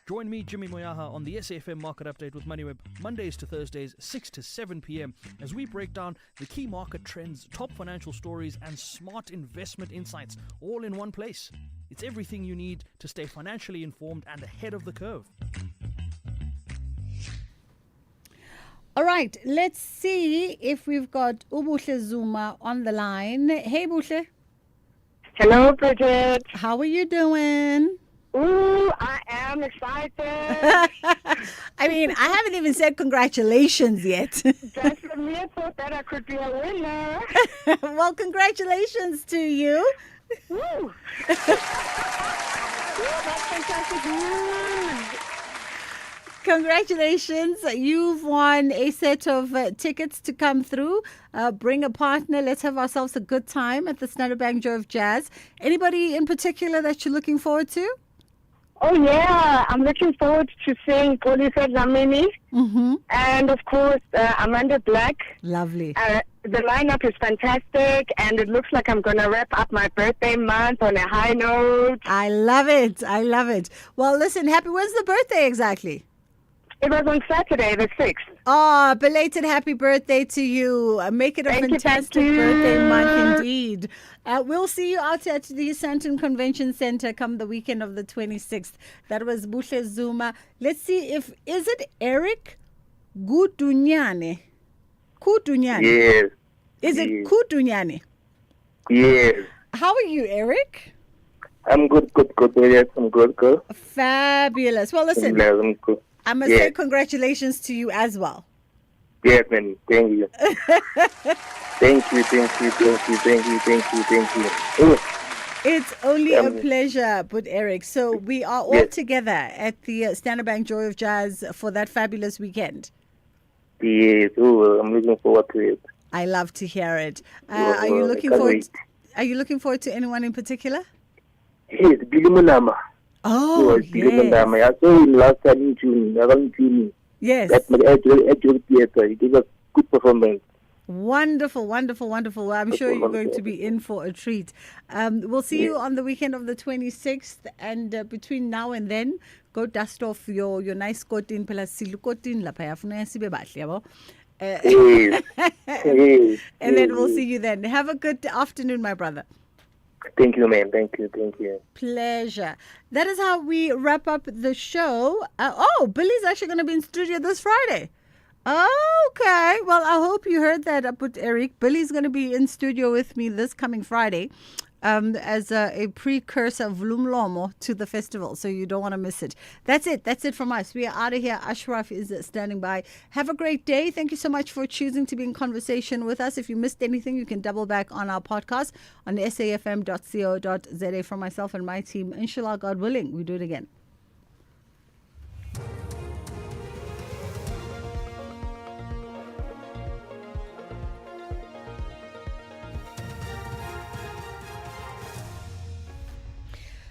Join me, Jimmy Moyaha, on the SAFM Market Update with MoneyWeb, Mondays to Thursdays, 6 to 7 p.m, as we break down the key market trends, top financial stories, and smart investment insights, all in one place. It's everything you need to stay financially informed and ahead of the curve. All right, let's see if we've got Ubuhle Zuma on the line. Hey, Buhle. Hello, Bridget. How are you doing? Ooh, I am excited. I mean, I haven't even said congratulations yet. Just for me, I thought that I could be a winner. Well, congratulations to you. Woo! Woo, that's fantastic news. Congratulations. You've won a set of tickets to come through. Bring a partner. Let's have ourselves a good time at the Standard Bank Joy of Jazz. Anybody in particular that you're looking forward to? Oh, yeah. I'm looking forward to seeing Polisa Dlamini. And, of course, Amanda Black. Lovely. The lineup is fantastic, and it looks like I'm going to wrap up my birthday month on a high note. I love it. I love it. Well, listen, when's the birthday exactly? It was on Saturday, the 6th. Oh, belated happy birthday to you. Make it a fantastic birthday month indeed. We'll see you out at the Sandton Convention Centre come the weekend of the 26th. That was Buhle Zuma. Let's see is it Eric Kudunyane? Yes. Is it Kudunyane? Yes. How are you, Eric? I'm good. Yes, I'm good, girl. Fabulous. Well, listen. I'm good. I must say congratulations to you as well. Yes, man. Thank you. Thank you. Ooh. It's only a pleasure, but Eric. So we are all together at the Standard Bank Joy of Jazz for that fabulous weekend. Yes. Ooh, I'm looking forward to it. I love to hear it. Are you looking forward? Are you looking forward to anyone in particular? Yes, Billy Munama. Oh, yes. I saw him last time in June, around June. Yes. At the theater. He gave a good performance. Wonderful. Well, I'm sure you're going to be in for a treat. We'll see you on the weekend of the 26th. And between now and then, go dust off your nice kotin, pela silu kotin, la payafuna sibe bahle, yabo. And then we'll see you then. Have a good afternoon, my brother. Thank you, man. Thank you. Pleasure. That is how we wrap up the show. Billy's actually going to be in studio this Friday. Okay. Well, I hope you heard that up with Eric. Billy's going to be in studio with me this coming Friday as a precursor Vlumlomo to the festival. So you don't want to miss it. That's it. That's it from us. We are out of here. Ashraf is standing by. Have a great day. Thank you so much for choosing to be in conversation with us. If you missed anything, you can double back on our podcast on safm.co.za. From myself and my team. Inshallah, God willing, we do it again.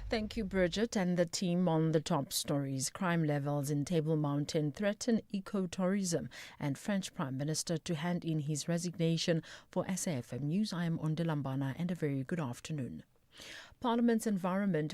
Thank you, Bridget, and the team on the top stories. Crime levels in Table Mountain threaten ecotourism, and French Prime Minister to hand in his resignation. For SAFM News, I am Ondelambana, and a very good afternoon. Parliament's Environment